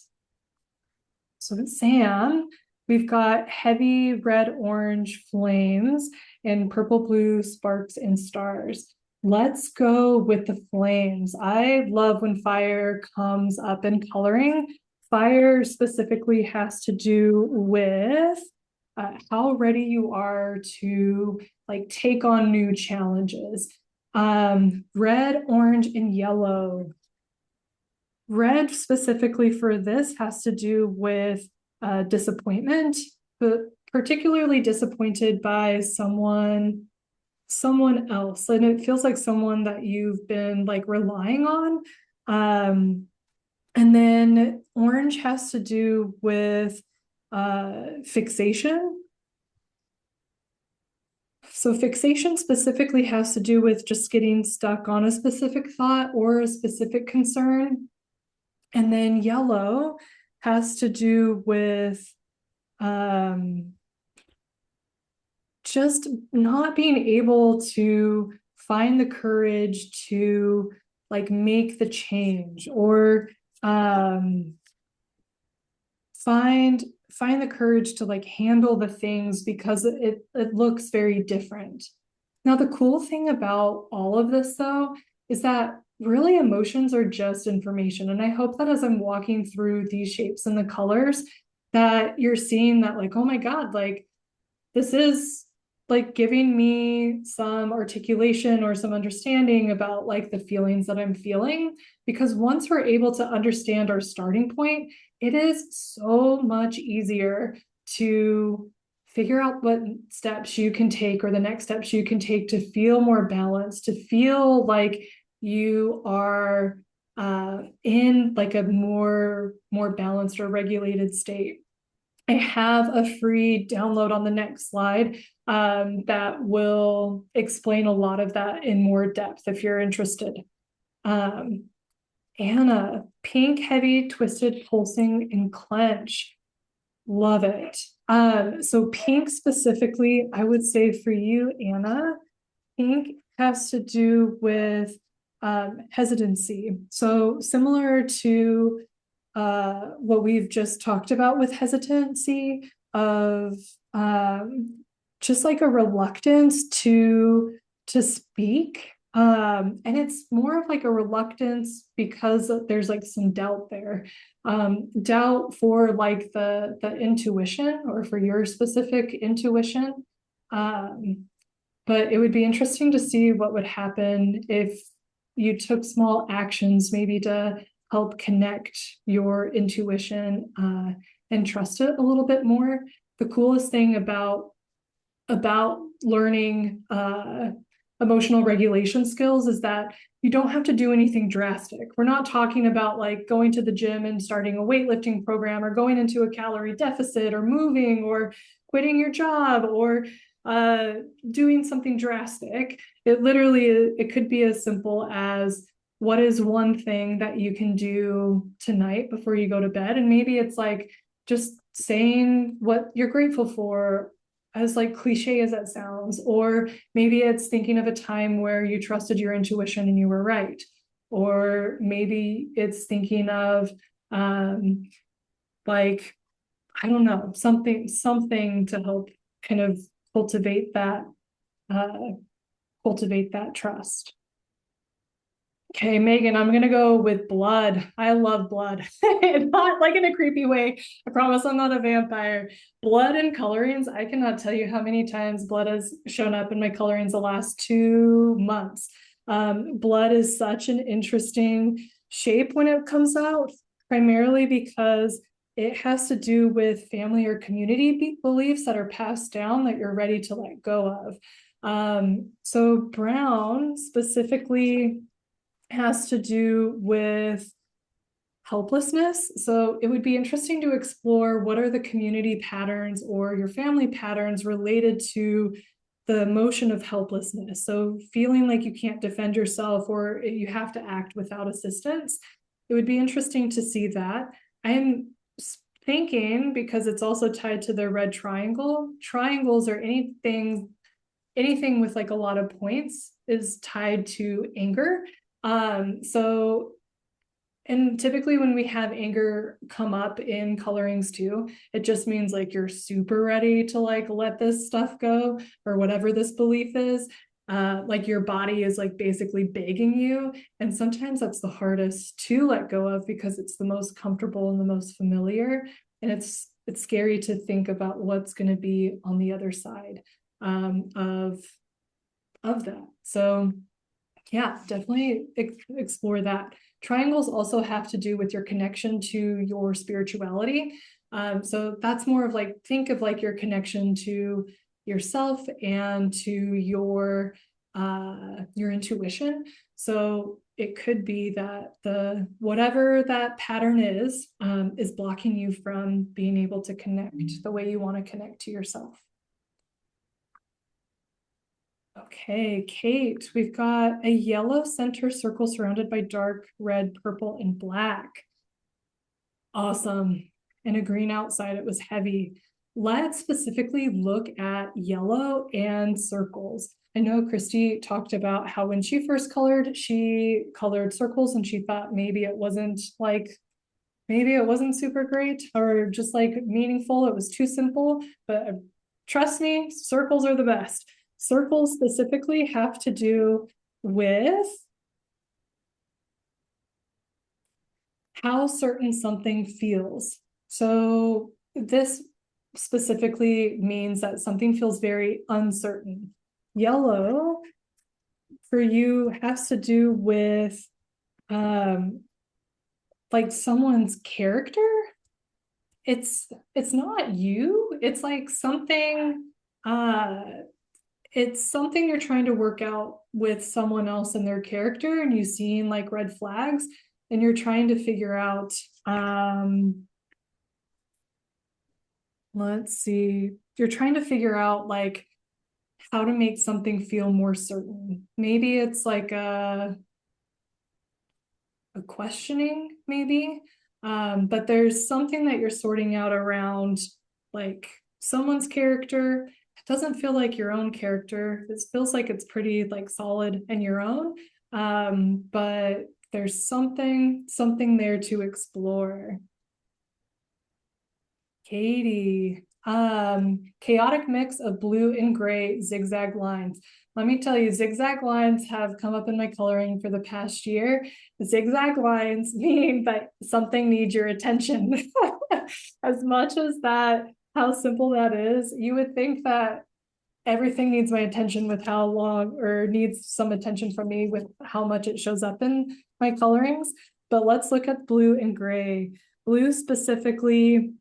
So with Sam, we've got heavy red-orange flames and purple-blue sparks and stars. Let's go with the flames. I love when fire comes up in coloring. Fire specifically has to do with how ready you are to like take on new challenges. Red, orange, and yellow. Red specifically for this has to do with disappointment, but particularly disappointed by someone else, and it feels like someone that you've been like relying on. And then orange has to do with fixation. So fixation specifically has to do with just getting stuck on a specific thought or a specific concern. And then yellow has to do with just not being able to find the courage to like make the change or find the courage to like handle the things because it looks very different. Now, the cool thing about all of this though is that really emotions are just information. And I hope that as I'm walking through these shapes and the colors, that you're seeing that like, oh my God, like this is like giving me some articulation or some understanding about like the feelings that I'm feeling. Because once we're able to understand our starting point, it is so much easier to figure out what steps you can take or the next steps you can take to feel more balanced, to feel like you are in like a more balanced or regulated state. I have a free download on the next slide that will explain a lot of that in more depth if you're interested. Anna, pink, heavy, twisted, pulsing, and clench. Love it. So pink specifically, I would say for you, Anna, pink has to do with hesitancy. So similar to what we've just talked about with hesitancy of just like a reluctance to speak. And it's more of like a reluctance because there's like some doubt there. Doubt for like the intuition or for your specific intuition. But it would be interesting to see what would happen if you took small actions, maybe to help connect your intuition and trust it a little bit more. The coolest thing about learning emotional regulation skills is that you don't have to do anything drastic. We're not talking about like going to the gym and starting a weightlifting program or going into a calorie deficit or moving or quitting your job or doing something drastic. It literally, it could be as simple as what is one thing that you can do tonight before you go to bed? And maybe it's like just saying what you're grateful for, as like cliche as that sounds, or maybe it's thinking of a time where you trusted your intuition and you were right, or maybe it's thinking of like, I don't know, something to help kind of cultivate that uh, cultivate that trust. Okay, Megan, I'm gonna go with blood. I love blood. Not like in a creepy way. I promise I'm not a vampire. Blood and colorings, I cannot tell you how many times blood has shown up in my colorings the last 2 months. Blood is such an interesting shape when it comes out, primarily because it has to do with family or community beliefs that are passed down that you're ready to let go of. So brown specifically has to do with helplessness. So it would be interesting to explore what are the community patterns or your family patterns related to the emotion of helplessness. So feeling like you can't defend yourself or you have to act without assistance. It would be interesting to see that. I'm thinking, because it's also tied to the red triangle, triangles or anything with like a lot of points is tied to anger. So, and typically when we have anger come up in colorings too, it just means like you're super ready to like let this stuff go or whatever this belief is. Like your body is like basically begging you. And sometimes that's the hardest to let go of because it's the most comfortable and the most familiar. And it's scary to think about what's going to be on the other side of that. So yeah, definitely explore that. Triangles also have to do with your connection to your spirituality. So that's more of like, think of like your connection to yourself and to your intuition. So it could be that the whatever that pattern is blocking you from being able to connect the way you want to connect to yourself. Okay, Kate, we've got a yellow center circle surrounded by dark red, purple, and black. Awesome. And a green outside, it was heavy. Let's specifically look at yellow and circles. I know Christie talked about how when she first colored, she colored circles and she thought maybe it wasn't super great or just like meaningful. It was too simple, but trust me, circles are the best. Circles specifically have to do with how certain something feels. So this specifically means that something feels very uncertain. Yellow for you has to do with like someone's character. It's not you. It's like something it's something you're trying to work out with someone else and their character, and you've seen like red flags and you're trying to figure out let's see, you're trying to figure out like how to make something feel more certain. Maybe it's like a questioning maybe. But there's something that you're sorting out around like someone's character. It doesn't feel like your own character. It feels like it's pretty like solid and your own. But there's something there to explore. Katie, chaotic mix of blue and gray zigzag lines. Let me tell you, zigzag lines have come up in my coloring for the past year. Zigzag lines mean that something needs your attention. As much as that, how simple that is, you would think that everything needs my attention with how long, or needs some attention from me with how much it shows up in my colorings. But let's look at blue and gray. Blue specifically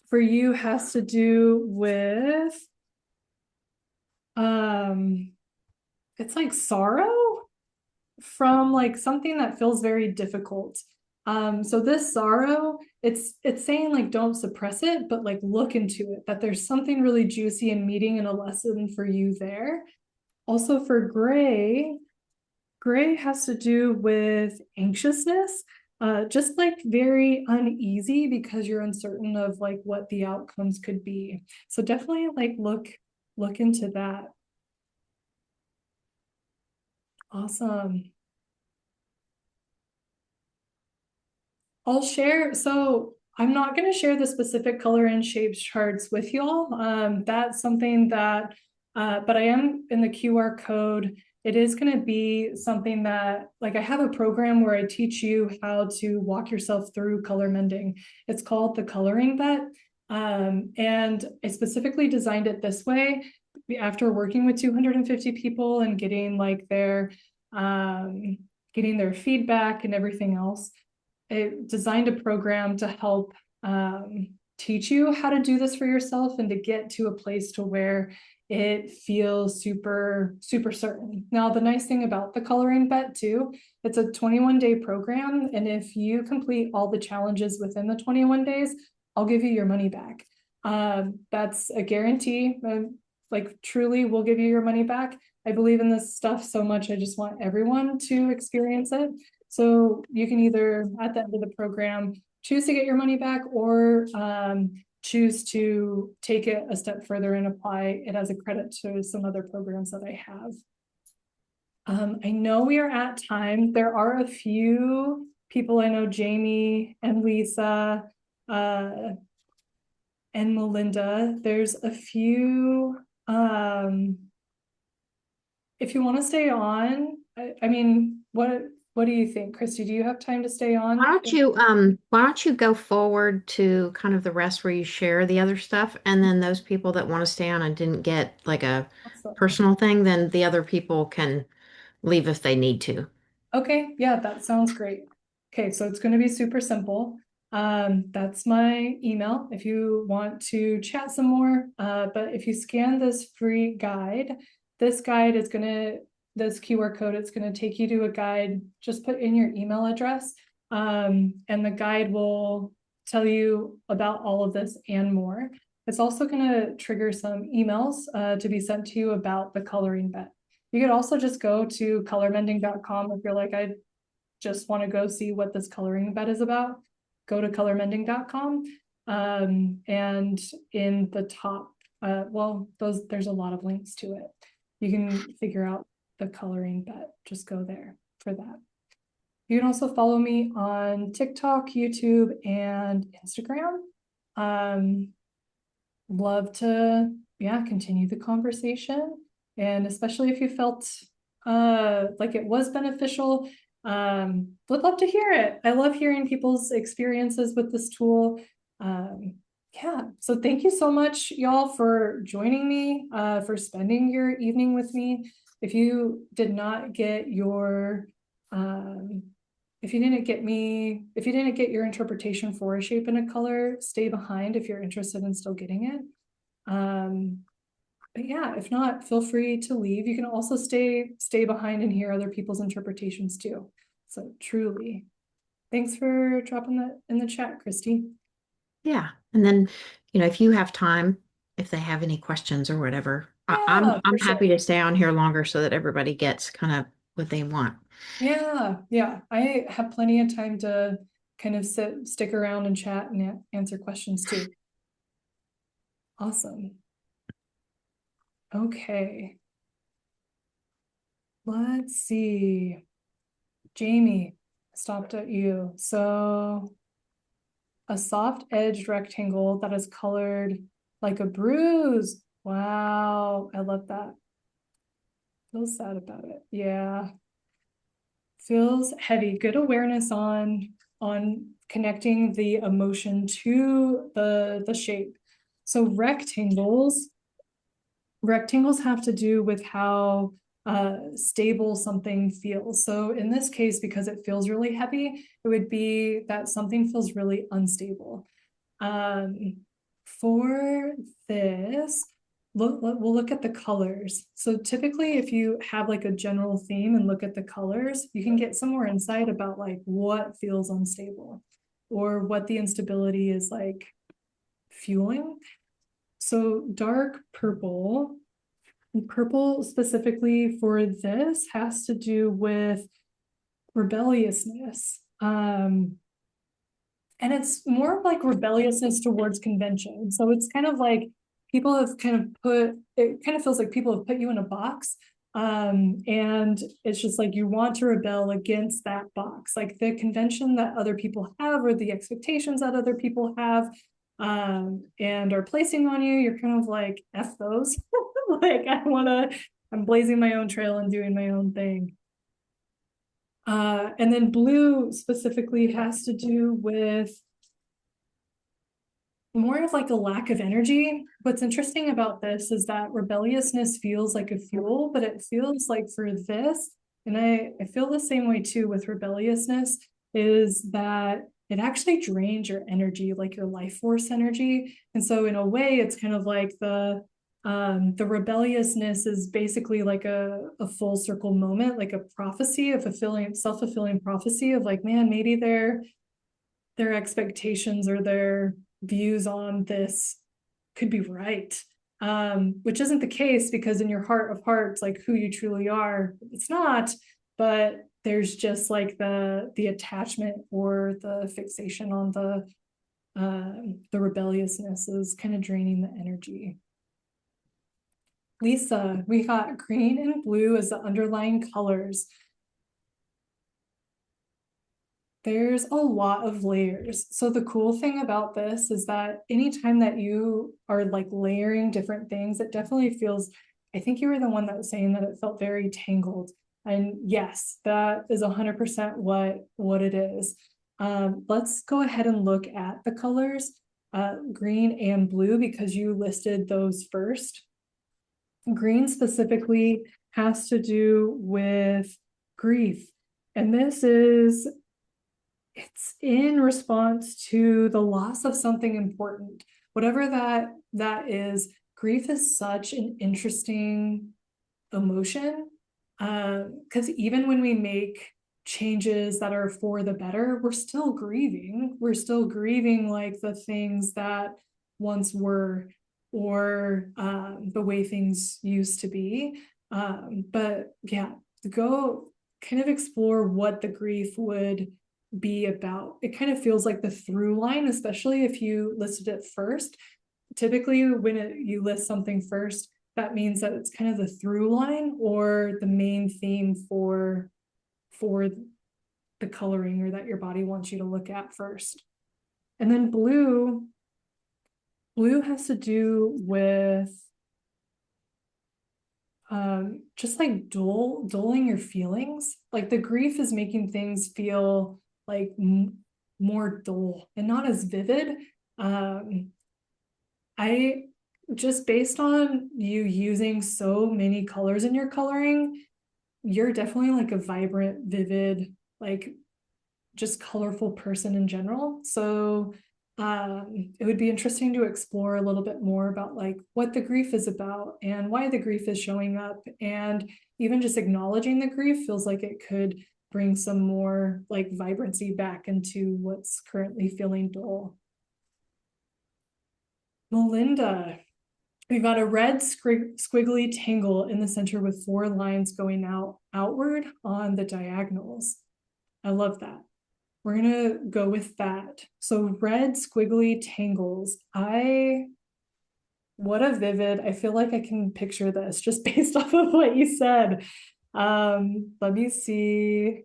for you has to do with um it's like sorrow from like something that feels very difficult. So this sorrow, it's saying like don't suppress it, but like look into it, that there's something really juicy and meeting and a lesson for you there. Also for gray, gray has to do with anxiousness, just like very uneasy because you're uncertain of like what the outcomes could be. So definitely like look into that. Awesome. I'll share. So I'm not going to share the specific color and shapes charts with y'all. That's something that, but I am in the QR code. It is going to be something that, like, I have a program where I teach you how to walk yourself through color mending. It's called the Coloring Bet. And I specifically designed it this way after working with 250 people and um, getting their feedback and everything else. I designed a program to help teach you how to do this for yourself and to get to a place to where it feels super, super certain. Now, the nice thing about the coloring bet too, it's a 21-day program. And if you complete all the challenges within the 21 days, I'll give you your money back. That's a guarantee. Like truly, we'll give you your money back. I believe in this stuff so much. I just want everyone to experience it. So you can either, at the end of the program, choose to get your money back, or choose to take it a step further and apply it as a credit to some other programs that I have. I know we are at time. There are a few people I know, Jamie and Lisa and Melinda. There's a few. If you want to stay on, I mean, what do you think, Christy? Do you have time to stay on? Why don't you go forward to kind of the rest where you share the other stuff, and then those people that want to stay on and didn't get like a Awesome. personal thing, then the other people can leave if they need to. Okay, yeah, that sounds great. Okay, so it's going to be super simple. That's my email if you want to chat some more. But if you scan this free guide, this guide is going to, this QR code, it's going to take you to a guide. Just put in your email address, and the guide will tell you about all of this and more. It's also going to trigger some emails to be sent to you about the coloring bet. You could also just go to colormending.com if you're like, I just want to go see what this coloring bet is about. Go to colormending.com. And in the top, there's a lot of links to it. You can figure out the coloring bet. Just go there for that. You can also follow me on TikTok, YouTube, and Instagram. Love to, yeah, continue the conversation. And especially if you felt like it was beneficial, would love to hear it. I love hearing people's experiences with this tool. Yeah, so thank you so much, y'all, for joining me, for spending your evening with me. If you did not get your, if you didn't get your interpretation for a shape and a color, stay behind if you're interested in still getting it. But yeah, if not, feel free to leave. You can also stay behind and hear other people's interpretations too. So truly, thanks for dropping that in the chat, Christy. Yeah. And then, if you have time, if they have any questions or whatever, Yeah, I'm for happy sure. to stay on here longer so that everybody gets kind of what they want. Yeah. I have plenty of time to kind of stick around and chat and answer questions too. Awesome. Okay. Let's see. Jamie, stopped at you. So a soft edged rectangle that is colored like a bruise. Wow, I love that. Feel sad about it. Yeah. Feels heavy. Good awareness on connecting the emotion to the shape. So rectangles have to do with how stable something feels. So in this case, because it feels really heavy, it would be that something feels really unstable. Um, for this, we'll look at the colors. So typically, if you have like a general theme and look at the colors, you can get some more insight about like what feels unstable or what the instability is like fueling. So dark purple specifically for this has to do with rebelliousness. And it's more of like rebelliousness towards convention. So it's kind of like people have kind of it kind of feels like people have put you in a box. And it's just like you want to rebel against that box, like the convention that other people have or the expectations that other people have and are placing on you. You're kind of like, F those. Like, I'm blazing my own trail and doing my own thing. And then blue specifically has to do with more of like a lack of energy. What's interesting about this is that rebelliousness feels like a fuel, but it feels like for this, and I feel the same way too with rebelliousness, is that it actually drains your energy, like your life force energy. And so in a way, it's kind of like the rebelliousness is basically like a full circle moment, like a prophecy, a fulfilling, self-fulfilling prophecy of like, man, maybe their expectations or their views on this could be right. Which isn't the case because in your heart of hearts, like who you truly are, it's not, but there's just like the attachment or the fixation on the rebelliousness is kind of draining the energy. Lisa, we got green and blue as the underlying colors. There's a lot of layers. So the cool thing about this is that anytime that you are like layering different things, it definitely feels, I think you were the one that was saying that it felt very tangled. And yes, that is 100% what it is. Let's go ahead and look at the colors, green and blue, because you listed those first. Green specifically has to do with grief. And it's in response to the loss of something important, whatever that is. Grief is such an interesting emotion because even when we make changes that are for the better, we're still grieving like the things that once were or the way things used to be. But yeah, to go kind of explore what the grief would be about. It kind of feels like the through line, especially if you listed it first. Typically, when you list something first, that means that it's kind of the through line or the main theme for the coloring or that your body wants you to look at first. And then blue has to do with just like dulling your feelings. Like the grief is making things feel like more dull and not as vivid. I just based on you using so many colors in your coloring, you're definitely like a vibrant, vivid, like just colorful person in general. So it would be interesting to explore a little bit more about like what the grief is about and why the grief is showing up. And even just acknowledging the grief feels like it could bring some more like vibrancy back into what's currently feeling dull. Melinda, We've got a red squiggly tangle in the center with four lines going outward on the diagonals. I love that. We're gonna go with that. So red squiggly tangles. What a vivid, I feel like I can picture this just based off of what you said. Let me see.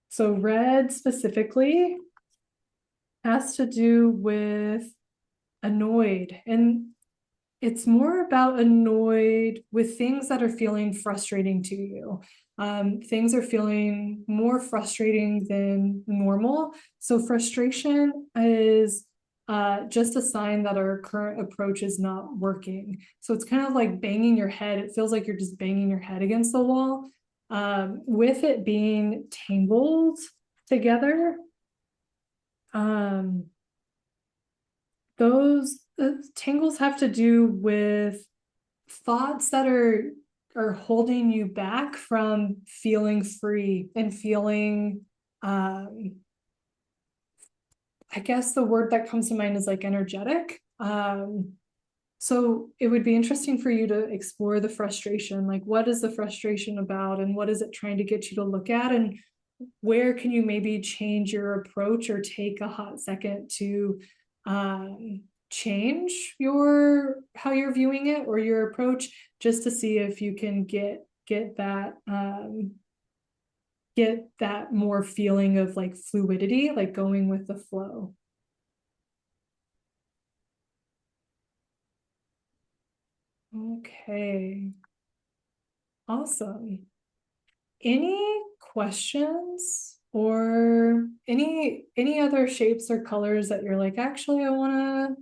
So red specifically has to do with annoyed, and it's more about annoyed with things that are feeling frustrating to you. Things are feeling more frustrating than normal. So frustration is just a sign that our current approach is not working. So it's kind of like banging your head. It feels like you're just banging your head against the wall. With it being tangled together, um, those tangles have to do with thoughts that are holding you back from feeling free and feeling I guess the word that comes to mind is like energetic. So it would be interesting for you to explore the frustration, like what is the frustration about and what is it trying to get you to look at, and where can you maybe change your approach or take a hot second to change your how you're viewing it or your approach, just to see if you can get that more feeling of like fluidity, like going with the flow. Okay, awesome. Any questions or any other shapes or colors that you're like, actually, I want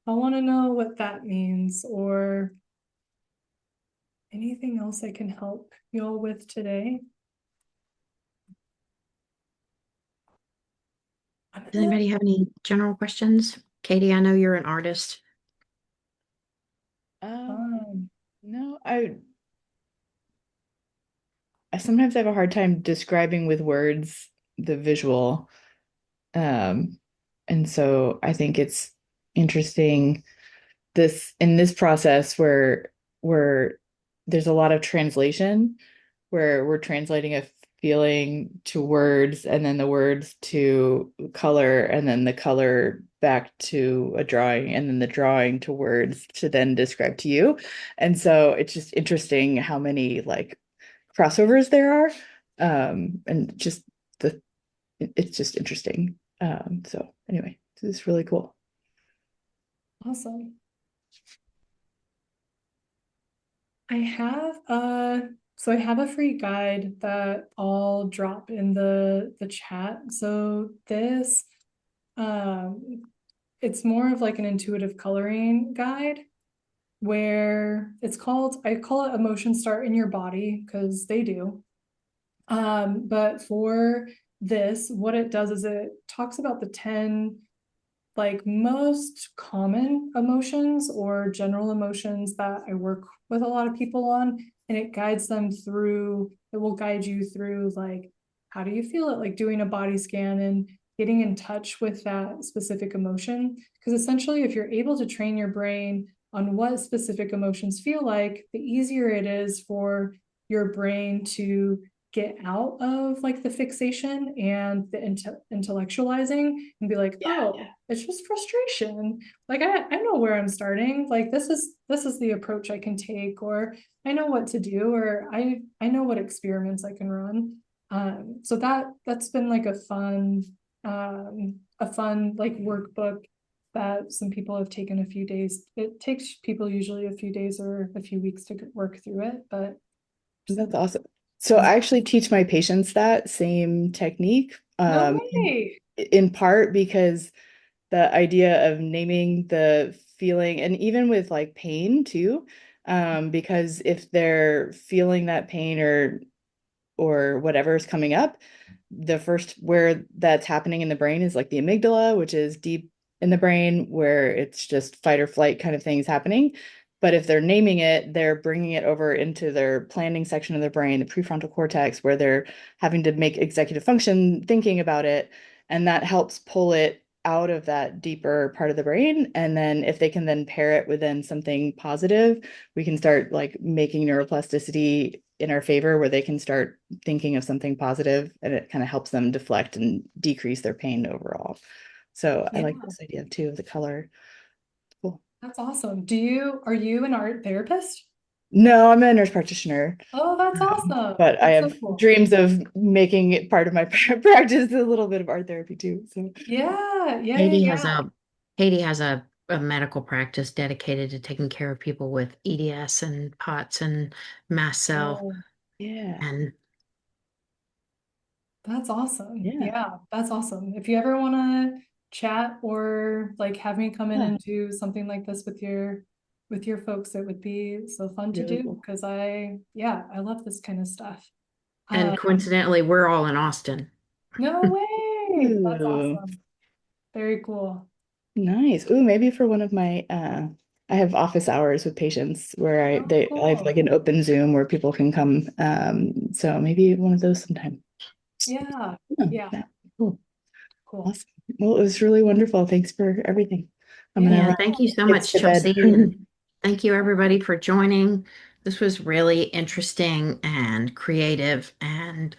to know what that means, or anything else I can help you all with today? I'm Does gonna, anybody have any general questions? Katie, I know you're an artist. Um, um, no, I sometimes have a hard time describing with words the visual. Um, and so I think it's interesting this in this process where there's a lot of translation, where we're translating a feeling to words and then the words to color and then the color back to a drawing and then the drawing to words to then describe to you. And so it's just interesting how many like crossovers there are. And just the it's just interesting. So anyway, it's really cool. awesome. I have I have a free guide that I'll drop in the chat. So this um it's more of like an intuitive coloring guide where I call it emotion start in your body because they do. But for this, what it does is it talks about the 10 like most common emotions or general emotions that I work with a lot of people on, and it will guide you through like how do you feel it, like doing a body scan and getting in touch with that specific emotion. Because essentially, if you're able to train your brain on what specific emotions feel like, the easier it is for your brain to get out of like the fixation and the intellectualizing and be like, Yeah, oh, yeah. it's just frustration. Like I know where I'm starting. Like this is the approach I can take, or I know what to do, or I know what experiments I can run. So that's been like a fun like workbook that some people have taken a few days. It takes people usually a few days or a few weeks to work through it, but That's awesome. So I actually teach my patients that same technique, no in, way. in part because the idea of naming the feeling, and even with like pain too, because if they're feeling that pain or whatever is coming up, the first where that's happening in the brain is like the amygdala, which is deep in the brain where it's just fight or flight kind of things happening. But if they're naming it, they're bringing it over into their planning section of their brain, the prefrontal cortex, where they're having to make executive function thinking about it. And that helps pull it out of that deeper part of the brain. And then if they can then pair it with then something positive, we can start like making neuroplasticity in our favor where they can start thinking of something positive and it kind of helps them deflect and decrease their pain overall. So I Yeah, like this idea too of the color. Cool. that's awesome. Are you an art therapist? No, I'm a nurse practitioner, Oh, that's awesome. but I That's so have cool. dreams of making it part of my practice, a little bit of art therapy too. So Yeah, yeah, yeah, Katie has yeah. a Katie has a medical practice dedicated to taking care of people with EDS and POTS and mast cell. Oh, yeah, And that's awesome. yeah, Yeah, that's awesome. If you ever want to chat or like have me come in yeah, and do something like this with your folks, it would be so fun to really do cool. because yeah, I love this kind of stuff. and Uh, coincidentally, we're all in Austin. no way. That's Ooh, awesome. Very cool. nice. Ooh, maybe for one of my I have office hours with patients where Oh, I have like cool. an open Zoom where people can come. So maybe one of those sometime. Yeah, Oh, yeah, yeah, cool. cool. Awesome. Well, it was really wonderful. Thanks for everything. I'm gonna Yeah. Yeah, run thank you so kids much, to bed. Chelsea, and thank you everybody for joining. This was really interesting and creative and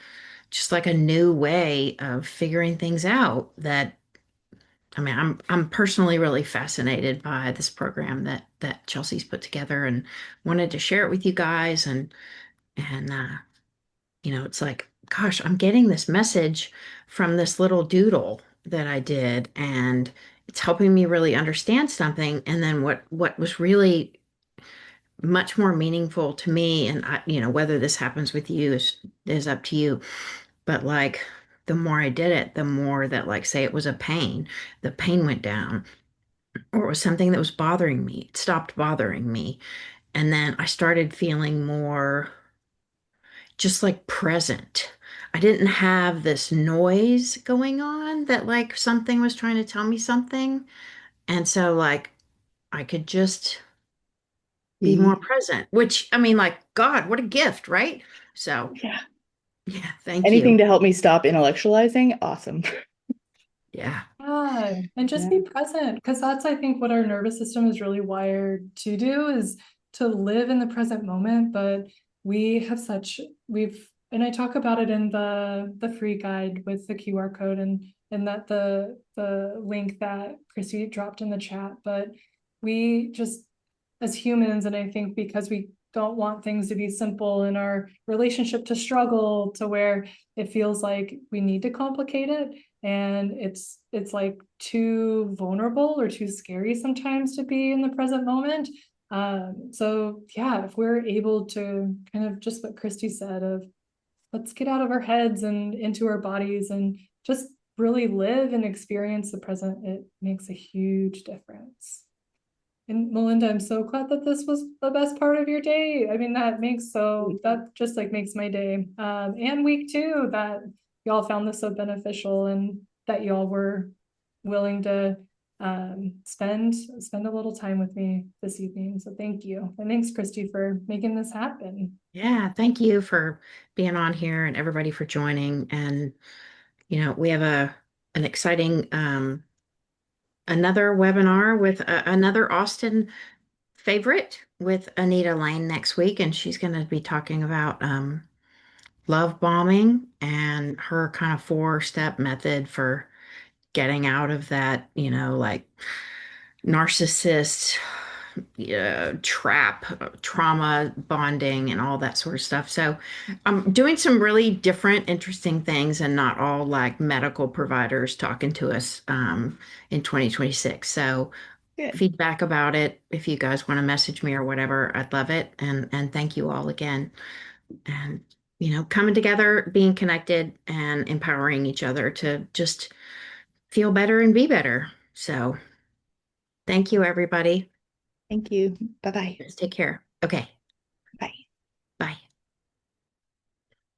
just like a new way of figuring things out that I mean, I'm personally really fascinated by this program that Chelsea's put together and wanted to share it with you guys and it's like, gosh, I'm getting this message from this little doodle that I did, and it's helping me really understand something. And then what was really much more meaningful to me, and whether this happens with you is up to you, but like the more I did it, the more that like say it was a pain, the pain went down, or it was something that was bothering me, it stopped bothering me. And then I started feeling more just like present. I didn't have this noise going on that like something was trying to tell me something. And so like I could just be more See? present, which I mean, like, God, what a gift, right? So Yeah. yeah, thank Anything you. to help me stop intellectualizing? Awesome. Yeah, Yeah. and just Yeah. be present because that's I think what our nervous system is really wired to do is to live in the present moment. But we have such we've and I talk about it in the free guide with the QR code and that the link that Chrissy dropped in the chat. But we just as humans, and I think because we don't want things to be simple in our relationship to struggle to where it feels like we need to complicate it and it's like too vulnerable or too scary sometimes to be in the present moment. So yeah, if we're able to kind of just what Christy said of let's get out of our heads and into our bodies and just really live and experience the present, it makes a huge difference. And Melinda, I'm so glad that this was the best part of your day. I mean, that just like makes my day. And week two, that y'all found this so beneficial and that y'all were willing to spend a little time with me this evening. So thank you. And thanks, Christy, for making this happen. Yeah, thank you for being on here and everybody for joining. And we have an exciting another webinar with another Austin favorite with Anita Lane next week, and she's going to be talking about love bombing and her kind of four-step method for getting out of that, like narcissist trap, trauma bonding, and all that sort of stuff. So I'm doing some really different, interesting things, and not all like medical providers talking to us in 2026. So Good. feedback about it, if you guys want to message me or whatever, I'd love it. And thank you all again. And coming together, being connected, and empowering each other to just feel better and be better. So thank you, everybody. Thank you. Bye-bye. Just take care. Okay.